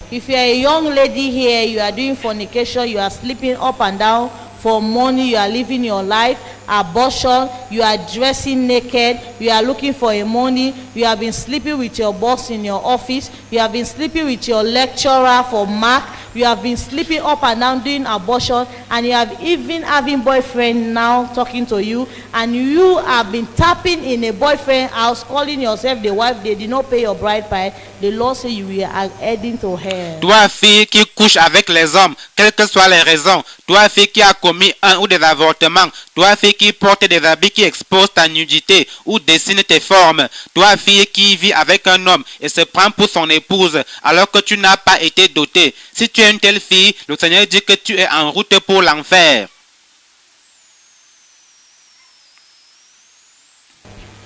If you are a young lady here, you are doing fornication, you are sleeping up and down for money, you are living your life, abortion, you are dressing naked, you are looking for a money, you have been sleeping with your boss in your office, you have been sleeping with your lecturer for mark, you have been sleeping up and down doing abortion, and you have even having boyfriend now talking to you, and you have been tapping in a boyfriend house, calling yourself the wife, they did not pay your bride price. The Lord say you are heading to hell. Toi, fille qui couche avec les hommes, quelles que soient les raisons. Toi, fille qui a commis un ou des avortements. Toi, fille qui porte des habits qui exposent ta nudité ou dessine tes formes. Toi, fille qui vit avec un homme et se prend pour son épouse alors que tu n'as pas été doté. Si tu es une telle fille, le Seigneur dit que tu es en route pour l'enfer.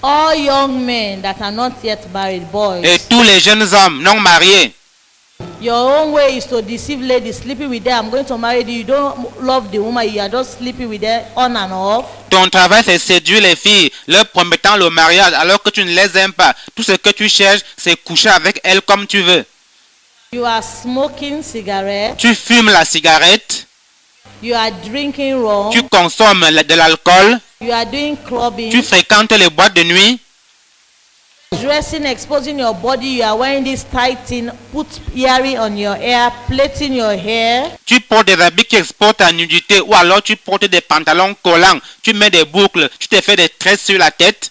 All young men that are not yet married, boys. Et tous les jeunes hommes non mariés. Your own way is to deceive ladies, sleeping with them. I'm going to marry you. You don't love the woman. You are just sleeping with them on and off. Ton travail, c'est séduire les filles, leur promettant le mariage alors que tu ne les aimes pas. Tout ce que tu cherches, c'est coucher avec elles comme tu veux. You are smoking cigarettes. Tu fumes la cigarette. You are drinking rum. Tu consommes de l'alcool. You are doing clubbing. Tu fréquentes les boîtes de nuit. Dressing, exposing your body. You are wearing this tight thing. Put earring on your hair. Plaiting your hair. Tu portes des habits qui exposent ta nudité ou alors tu portes des pantalons collants. Tu mets des boucles. Tu te fais des tresses sur la tête.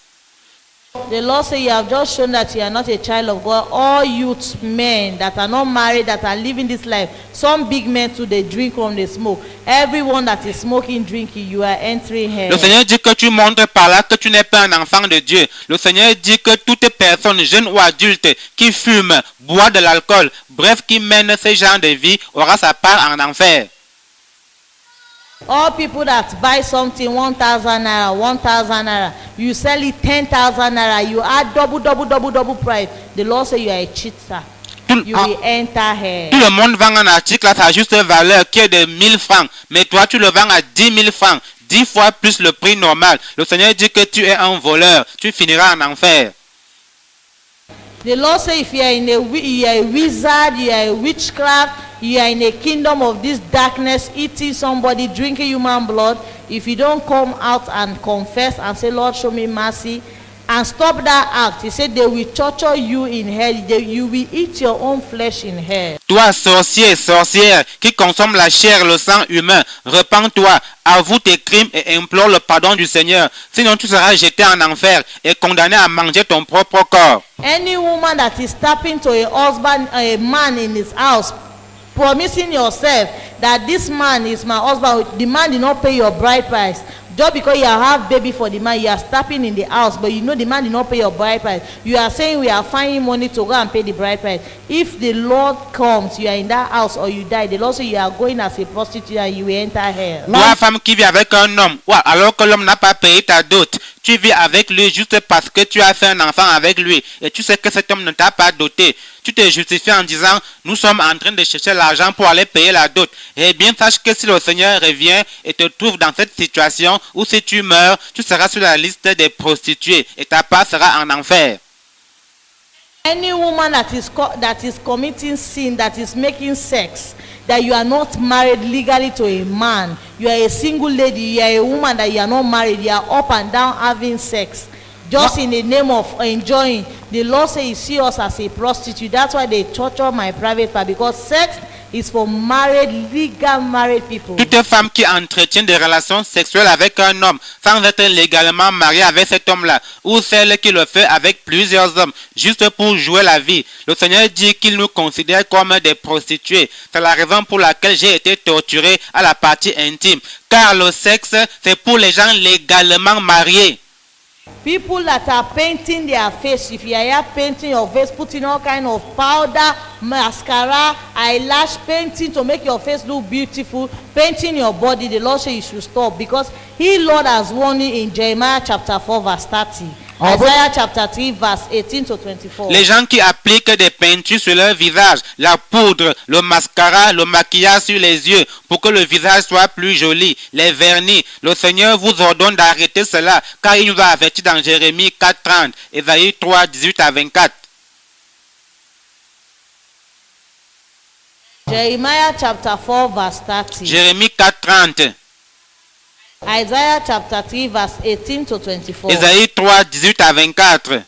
The Lord says you have just shown that you are not a child of God. All youth men that are not married, that are living this life, some big men too, they drink from they smoke. Everyone that is smoking, drinking, you are entering hell. Le Seigneur dit que tu montres par là que tu n'es pas un enfant de Dieu. Le Seigneur dit que toute personne, jeune ou adulte, qui fume, boit de l'alcool, bref, qui mène ce genre de vie, aura sa part en enfer. All people that buy something 1,000 naira, 1,000 naira, you sell it 10,000 naira, you add double price. The Lord says you are a cheater. You will enter hell. Tout le monde vend un article à sa juste valeur qui est de 1000 francs, mais toi tu le vends à 10 000 francs, 10 fois plus le prix normal. Le Seigneur dit que tu es un voleur, tu finiras en enfer. The Lord says if you are a wizard, you are a witchcraft, you are in a kingdom of this darkness, eating somebody, drinking human blood, if you don't come out and confess and say, Lord, show me mercy, and stop that act, he said they will torture you in hell. You will eat your own flesh in hell. Toi, sorcier, sorcière, qui consomme la chair, le sang humain, repens-toi, avoue tes crimes et implore le pardon du Seigneur. Sinon, tu seras jeté en enfer et condamné à manger ton propre corps. Any woman that is tapping to a husband, a man in his house, promising yourself that this man is my husband, the man did not pay your bride price. Just because you have baby for the man, you are stepping in the house, but you know the man did not pay your bride price. You are saying we are finding money to go and pay the bride price. If the Lord comes, you are in that house or you die, the Lord says you are going as a prostitute and you will enter hell. Toi, femme qui vit avec un homme, alors que l'homme n'a pas payé ta dot, tu vis avec lui juste parce que tu as fait un enfant avec lui et tu sais que cet homme ne t'a pas doté. Tu te justifies en disant, nous sommes en train de chercher l'argent pour aller payer la dot. Eh bien, sache que si le Seigneur revient et te trouve dans cette situation où si tu meurs, tu seras sur la liste des prostituées et ta part sera en enfer. Any woman that is committing sin, that is making sex, that you are not married legally to a man, you are a single lady, you are a woman that you are not married, you are up and down having sex, just in the name of enjoying. The Lord says you see us as a prostitute. That's why they torture my private part, because sex is for married, legal married people. Toute femme qui entretient des relations sexuelles avec un homme sans être légalement mariée avec cet homme-là, ou celle qui le fait avec plusieurs hommes, juste pour jouer la vie. Le Seigneur dit qu'il nous considère comme des prostituées. C'est la raison pour laquelle j'ai été torturé à la partie intime. Car le sexe, c'est pour les gens légalement mariés. People that are painting their face, if you are here painting your face, putting all kind of powder, mascara, eyelash, painting to make your face look beautiful, painting your body, the Lord says you should stop, because He, Lord, has warned you in Jeremiah chapter 4 verse 30. Isaiah chapter 3 verse 18 to 24. Les gens qui appliquent des peintures sur leur visage, la poudre, le mascara, le maquillage sur les yeux pour que le visage soit plus joli, les vernis, le Seigneur vous ordonne d'arrêter cela, car il nous a averti dans Jérémie 4:30, Ésaïe 3, 18 à 24. Jeremiah chapter 4 verse 30. Jérémie 4:30. Isaiah chapter 3 verse 18 to 24. Ésaïe 3, 18 à 24.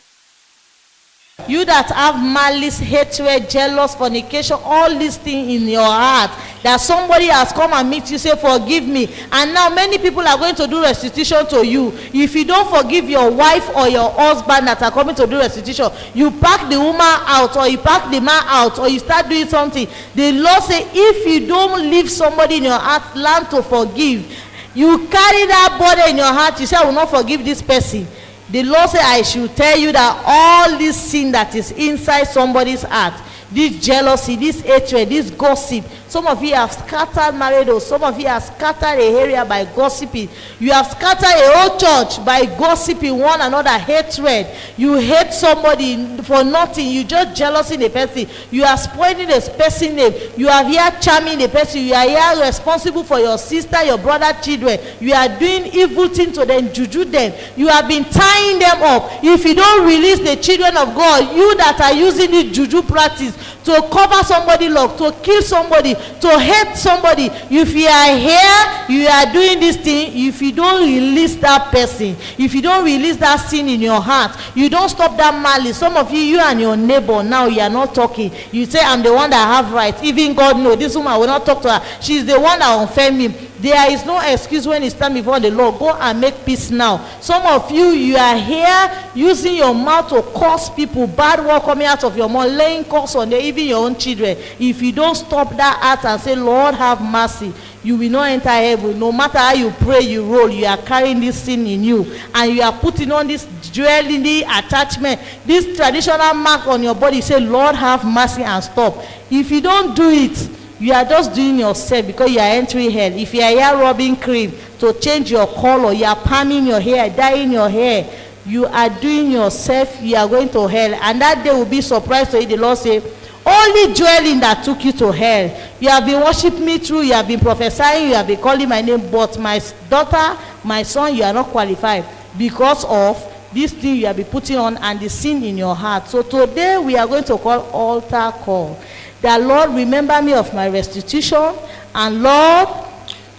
You that have malice, hatred, jealous, fornication, all these things in your heart, that somebody has come and meet you, say, forgive me. And now many people are going to do restitution to you. If you don't forgive your wife or your husband that are coming to do restitution, you pack the woman out, or you pack the man out, or you start doing something. The Lord say, if you don't leave somebody in your heart, learn to forgive. You carry that burden in your heart, you say, I will not forgive this person. The Lord said, I should tell you that all this sin that is inside somebody's heart, this jealousy, this hatred, this gossip, some of you have scattered marriage, some of you have scattered a area by gossiping. You have scattered a whole church by gossiping one another, hatred. You hate somebody for nothing. You just jealous in the person. You are spoiling the person's name. You are here charming the person. You are here responsible for your sister, your brother, children. You are doing evil things to them, juju them. You have been tying them up. If you don't release the children of God, you that are using this juju practice to cover somebody love, to kill somebody, to hate somebody, if you are here, you are doing this thing, if you don't release that person, if you don't release that sin in your heart, you don't stop that malice. Some of you and your neighbor, now you are not talking. You say, I'm the one that have right. Even God knows this woman will not talk to her. She's the one that offend me. There is no excuse when you stand before the Lord. Go and make peace now. Some of you are here using your mouth to curse people. Bad word coming out of your mouth, laying curse on them, even your own children. If you don't stop that act and say, Lord, have mercy, you will not enter heaven. No matter how you pray, you roll, you are carrying this sin in you. And you are putting on this jewelry attachment, this traditional mark on your body. Say, Lord, have mercy, and stop. If you don't do it, you are just doing yourself, because you are entering hell. If you are here rubbing cream to change your color, you are palming your hair, dyeing your hair, you are doing yourself, you are going to hell. And that day will be surprised to you. The Lord say, only dwelling that took you to hell. You have been worshiping me through, you have been prophesying, you have been calling my name, but my daughter, my son, you are not qualified because of this thing you have been putting on and the sin in your heart. So today we are going to call altar call. That Lord, remember me of my restitution, and Lord,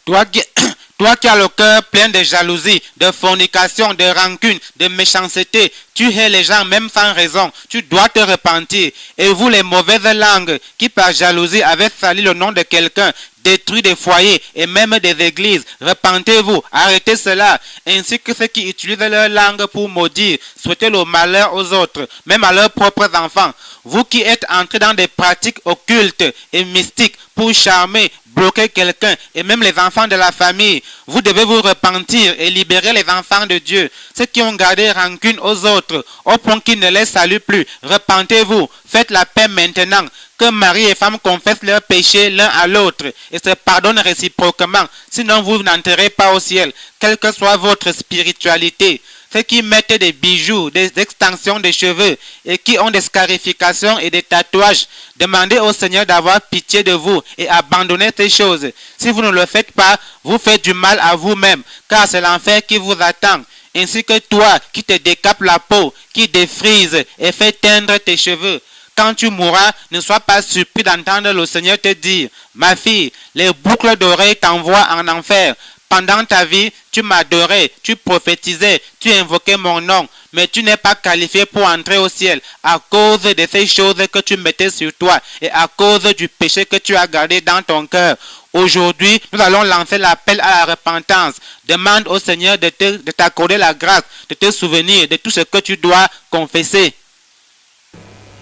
Toi qui as le cœur plein de jalousie, de fornication, de rancune, de méchanceté, tu hais les gens même sans raison, tu dois te repentir. Et vous les mauvaises langues qui par jalousie avaient sali le nom de quelqu'un, détruit des foyers et même des églises, repentez-vous, arrêtez cela, ainsi que ceux qui utilisent leur langue pour maudire, souhaitez le malheur aux autres, même à leurs propres enfants. Vous qui êtes entrés dans des pratiques occultes et mystiques pour charmer, bloquer quelqu'un et même les enfants de la famille, vous devez vous repentir et libérer les enfants de Dieu. Ceux qui ont gardé rancune aux autres, au point qu'ils ne les saluent plus, repentez-vous, faites la paix maintenant. Que mari et femme confessent leurs péchés l'un à l'autre et se pardonnent réciproquement, sinon vous n'entrerez pas au ciel, quelle que soit votre spiritualité. Ceux qui mettent des bijoux, des extensions de cheveux et qui ont des scarifications et des tatouages, demandez au Seigneur d'avoir pitié de vous et abandonnez ces choses. Si vous ne le faites pas, vous faites du mal à vous-même, car c'est l'enfer qui vous attend. Ainsi que toi qui te décapes la peau, qui défrise et fait teindre tes cheveux. Quand tu mourras, ne sois pas surpris d'entendre le Seigneur te dire, ma fille, les boucles d'oreilles t'envoient en enfer. Pendant ta vie, tu m'adorais, tu prophétisais, tu invoquais mon nom, mais tu n'es pas qualifié pour entrer au ciel à cause de ces choses que tu mettais sur toi et à cause du péché que tu as gardé dans ton cœur. Aujourd'hui, nous allons lancer l'appel à la repentance. Demande au Seigneur de t'accorder la grâce, de te souvenir de tout ce que tu dois confesser.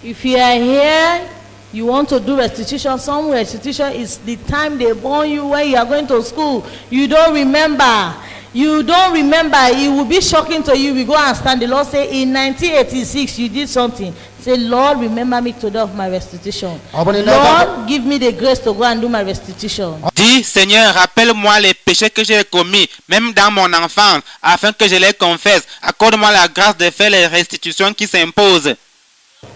if you are here, you want to do restitution. Some restitution is the time they born you, when you are going to school. You don't remember. You don't remember. It will be shocking to you. We go and stand. The Lord say, in 1986, you did something. Say, Lord, remember me today of my restitution. Lord, give me the grace to go and do my restitution. Dis, Seigneur, rappelle-moi les péchés que j'ai commis, même dans mon enfance, afin que je les confesse. Accorde-moi la grâce de faire les restitutions qui s'imposent.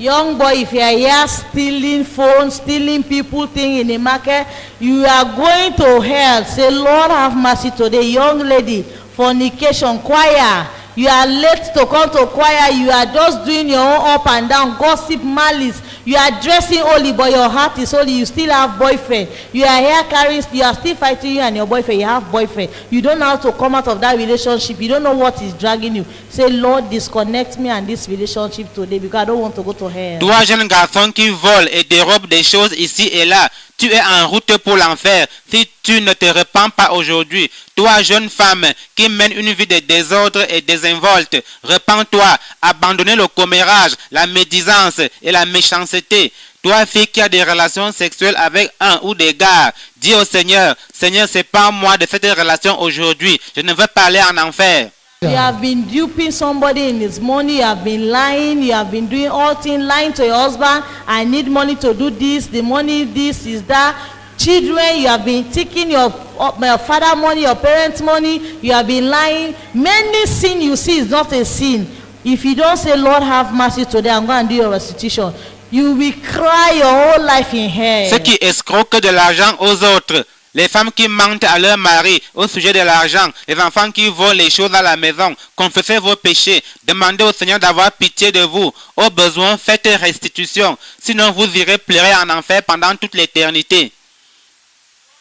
Young boy, if you are here stealing phones, stealing people things in the market, you are going to hell. Say, Lord, have mercy today. Young lady, fornication, choir. You are late to come to choir. You are just doing your own up and down, gossip, malice. You are dressing holy, but your heart is holy. You still have boyfriend. You are here carrying, you are still fighting you and your boyfriend. You have boyfriend. You don't know how to come out of that relationship. You don't know what is dragging you. Say, Lord, disconnect me and this relationship today because I don't want to go to hell. Toi, jeune garçon qui vole et dérobe des choses ici et là, tu es en route pour l'enfer si tu ne te repens pas aujourd'hui. Toi, jeune femme qui mène une vie de désordre et désinvolte, repens-toi, abandonnez le commérage, la médisance et la méchanceté. Toi, fille qui a des relations sexuelles avec un ou des gars, dis au Seigneur, Seigneur, sépare moi de cette relation aujourd'hui. Je ne veux pas aller en enfer. You have been duping somebody in his money, you have been lying, you have been doing all things, lying to your husband. I need money to do this, the money, this is that. Children, you have been taking your father money, your parents' money, you have been lying. Many sin you see is not a sin. If you don't say, Lord, have mercy today, I'm going to do your restitution, you will cry your whole life in hell. Ceux qui escroquent de l'argent aux autres, les femmes qui mentent à leur mari au sujet de l'argent, les enfants qui volent les choses à la maison, confessez vos péchés, demandez au Seigneur d'avoir pitié de vous. Au besoin, faites restitution, sinon vous irez pleurer en enfer pendant toute l'éternité.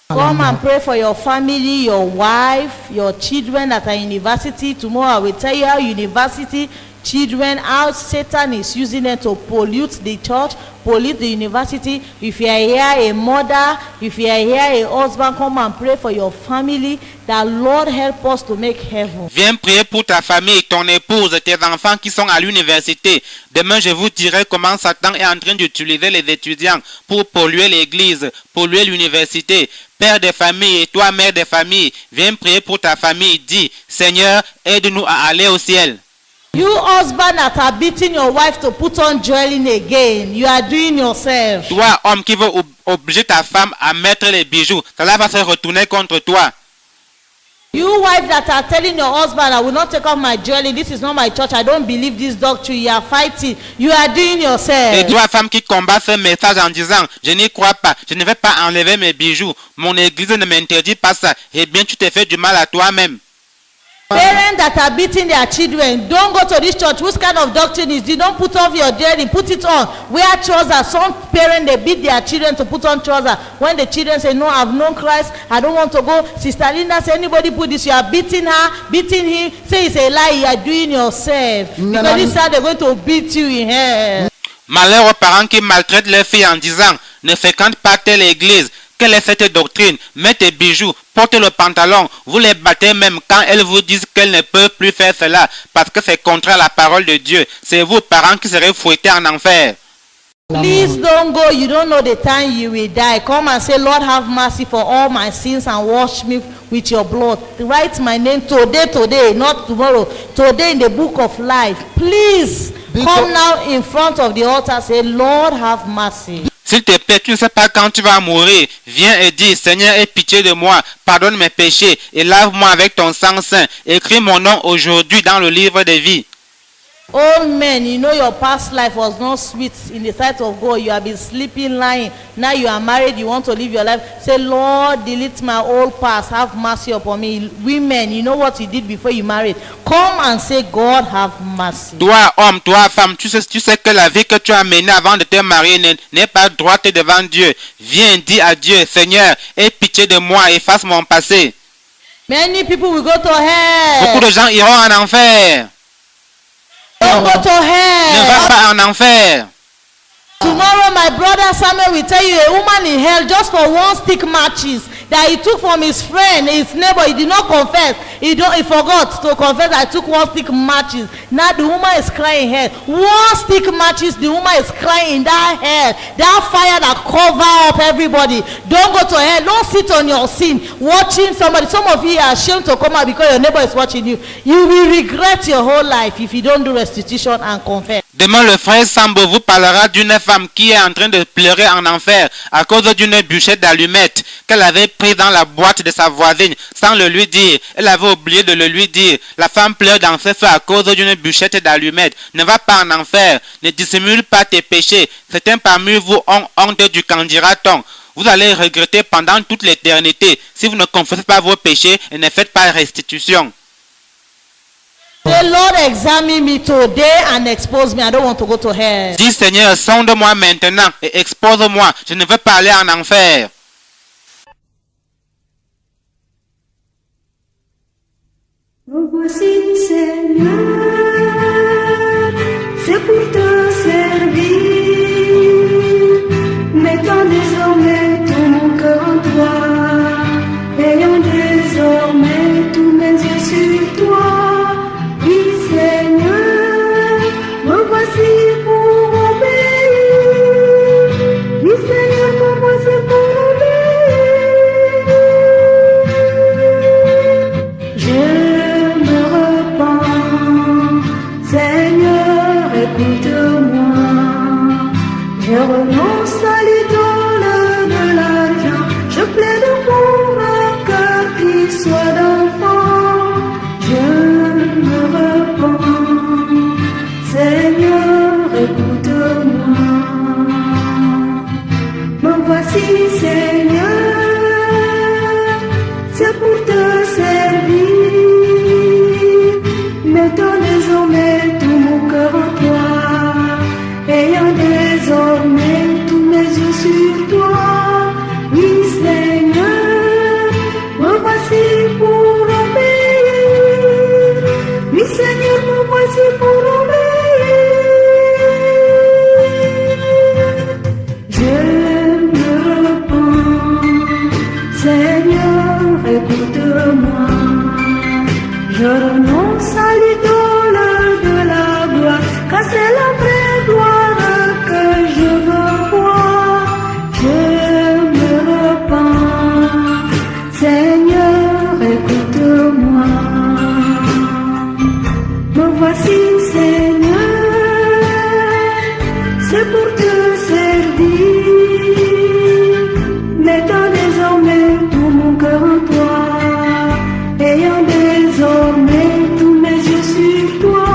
Come and pray for your family, your wife, your children that are in university. Tomorrow I will tell you how university children, how Satan is using them to pollute the church, pollute the university. If you are here a mother, if you are here a husband, come and pray for your family, that Lord help us to make heaven. Viens prier pour ta famille, ton épouse, tes enfants qui sont à l'université. Demain, je vous dirai comment Satan est en train d'utiliser les étudiants pour polluer l'église, polluer l'université. Père de famille et toi, mère de famille, viens prier pour ta famille. Dis, Seigneur, aide-nous à aller au ciel. You husband that are beating your wife to put on dwelling again, you are doing yourself. Toi, homme qui veut obliger ta femme à mettre les bijoux, cela va se retourner contre toi. You wife that are telling your husband, I will not take off my jewelry, this is not my church, I don't believe this doctrine, you are fighting, you are doing yourself. Et toi, femme qui combat ce message en disant, je n'y crois pas, je ne vais pas enlever mes bijoux, mon église ne m'interdit pas ça, eh bien tu te fais du mal à toi-même. Parents that are beating their children, don't go to this church. Which kind of doctrine is this? Don't put off your jewelry, put it on. Wear trousers. Some parents, they beat their children to put on trousers. When the children say, no, I've known Christ, I don't want to go. Sister Linda say, anybody put this, you are beating her, beating him. Say it's a lie, you are doing yourself. Because this time they're going to beat you in hell. Malheur aux parents qui maltraitent leurs filles en disant, ne fréquente pas telle église. Quelle est cette doctrine? Mets tes bijoux, porte le pantalon, vous les battez même quand elles vous disent qu'elles ne peuvent plus faire cela parce que c'est contraire à la parole de Dieu. C'est vous, parents, qui serez fouettés en enfer. Please don't go. You don't know the time you will die. Come and say, Lord, have mercy for all my sins and wash me with your blood. Write my name today, not tomorrow. Today in the book of life. Please come now in front of the altar. Say, Lord, have mercy. S'il te plaît, tu ne sais pas quand tu vas mourir. Viens et dis, Seigneur, aie pitié de moi, pardonne mes péchés et lave-moi avec ton sang saint. Écris mon nom aujourd'hui dans le livre de vie. Old men, you know your past life was not sweet in the sight of God. You have been sleeping, lying. Now you are married, you want to live your life. Say, Lord, delete my old past. Have mercy upon me. Women, you know what you did before you married. Come and say, God, have mercy. Toi, homme, toi, femme, tu sais que la vie que tu as menée avant de te marier n'est pas droite devant Dieu. Viens, dis à Dieu, Seigneur, aie pitié de moi, efface mon passé. Many people will go to hell. Beaucoup de gens iront en enfer. Don't go to hell. Ne va pas en enfer. Tomorrow my brother Samuel will tell you a woman in hell just for one stick matches that he took from his friend, his neighbor. He did not confess. He forgot to confess. I took one stick matches. Now the woman is crying in hell. One stick matches, the woman is crying in that hell. That fire that cover up everybody. Don't go to hell. Don't sit on your sin watching somebody. Some of you are ashamed to come out because your neighbor is watching you. You will regret your whole life if you don't do restitution and confess. Demain, le frère Sambo vous parlera d'une femme qui est en train de pleurer en enfer à cause d'une bûchette d'allumettes qu'elle avait prise dans la boîte de sa voisine sans le lui dire. Elle avait oublié de le lui dire. La femme pleure dans ce feu à cause d'une bûchette d'allumettes. Ne va pas en enfer. Ne dissimule pas tes péchés. Certains parmi vous ont honte du candidaton. Vous allez regretter pendant toute l'éternité si vous ne confessez pas vos péchés et ne faites pas restitution. Say, Lord, examine me today and expose me. I don't want to go to hell. Dis, Seigneur, sonde-moi maintenant et expose-moi. Je ne veux pas aller en enfer. Me voici, Seigneur, c'est pour te servir. Mettant désormais tout mon cœur en toi, ayant désormais tous mes yeux sur toi. Oui, Seigneur, me voici pour obéir. Oui, Seigneur, me voici pour obéir. Je me repens, Seigneur, écoute-moi. Je renonce à l'idole de l'argent. Je plaide pour un cœur qui soit d'enfant. Je me repens, Seigneur, écoute-moi. Me voici, Seigneur, c'est pour te servir. Mettons désormais tout mon cœur en toi, ayant désormais tous mes yeux sur toi. Oui, Seigneur, me voici pour obéir. Oui, Seigneur, me voici pour obéir. Je renonce à l'idole de la gloire, car c'est la vraie gloire que je veux voir. Je me repens, Seigneur, écoute-moi. Me voici, Seigneur, c'est pour te servir, mettant désormais tout mon cœur en toi, ayant désormais tous mes yeux sur toi.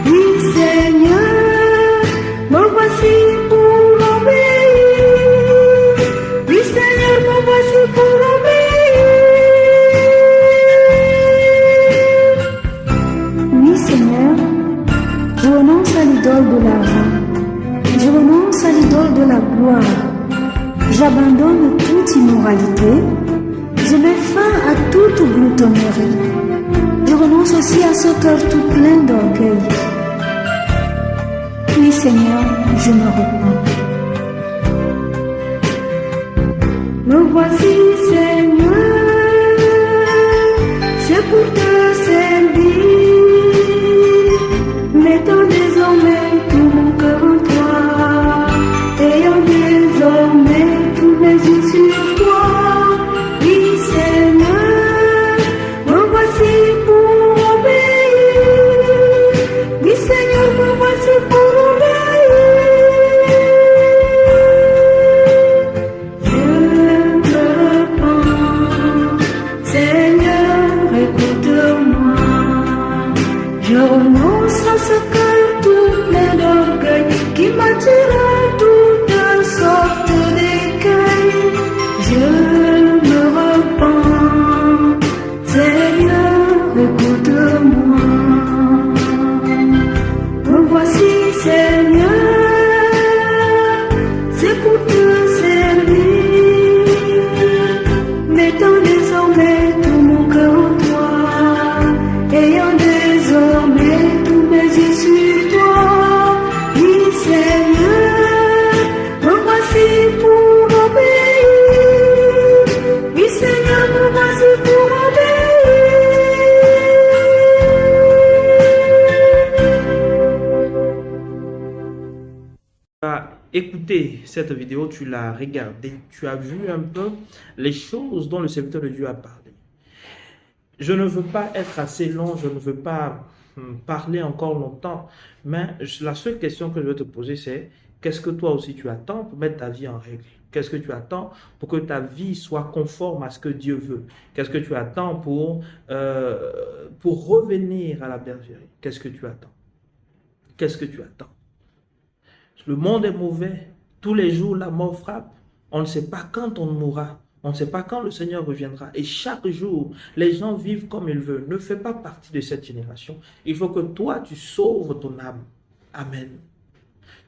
Oui, Seigneur, me voici pour obéir. Oui, Seigneur, me voici pour obéir. Oui, Seigneur, je renonce à l'idole de l'argent. Je renonce à l'idole de la gloire. J'abandonne toute immoralité. Je mets fin à toute gloutonnerie. Je renonce aussi à ce cœur tout plein d'orgueil. Oui, Seigneur, je me repens. Me voici, Seigneur, c'est pour te servir, mettant désormais tout mon cœur en toi, ayant désormais tous mes yeux sur toi. Oui, Seigneur, me voici pour obéir. Oui, Seigneur, me voici pour obéir. Je me repens, Seigneur, écoute-moi. Je renonce à ce cœur tout plein d'orgueil qui m'attire à toutes sortes d'écueils. Je me repens, Seigneur, écoute-moi. Me voici, Seigneur, c'est pour te servir, mettant désormais tout mon cœur en toi, ayant désormais tous mes yeux sur toi. Oui, Seigneur, me voici pour obéir. Oui, Seigneur, me voici pour Tu as écouté cette vidéo, tu l'as regardée, tu as vu un peu les choses dont le serviteur de Dieu a parlé. Je ne veux pas être assez long, je ne veux pas parler encore longtemps, mais la seule question que je vais te poser, c'est qu'est-ce que toi aussi tu attends pour mettre ta vie en règle? Qu'est-ce que tu attends pour que ta vie soit conforme à ce que Dieu veut? Qu'est-ce que tu attends pour revenir à la bergerie? Qu'est-ce que tu attends? Qu'est-ce que tu attends? Le monde est mauvais. Tous les jours, la mort frappe. On ne sait pas quand on mourra. On ne sait pas quand le Seigneur reviendra. Et chaque jour, les gens vivent comme ils veulent. Ne fais pas partie de cette génération. Il faut que toi, tu sauves ton âme. Amen.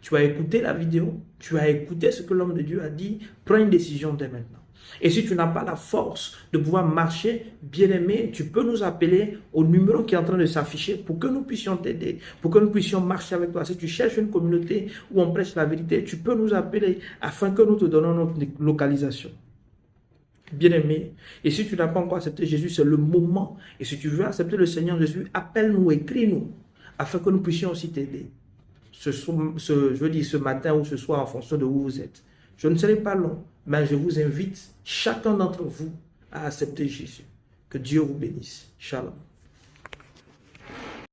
Tu as écouté la vidéo. Tu as écouté ce que l'homme de Dieu a dit. Prends une décision dès maintenant. Et si tu n'as pas la force de pouvoir marcher, bien-aimé, tu peux nous appeler au numéro qui est en train de s'afficher pour que nous puissions t'aider, pour que nous puissions marcher avec toi. Si tu cherches une communauté où on prêche la vérité, tu peux nous appeler afin que nous te donnons notre localisation. Bien-aimé, et si tu n'as pas encore accepté Jésus, c'est le moment. Et si tu veux accepter le Seigneur Jésus, appelle-nous, écris-nous, afin que nous puissions aussi t'aider. Ce matin ou ce soir, en fonction de où vous êtes. Je ne serai pas long, mais je vous invite, chacun d'entre vous, à accepter Jésus. Que Dieu vous bénisse. Shalom.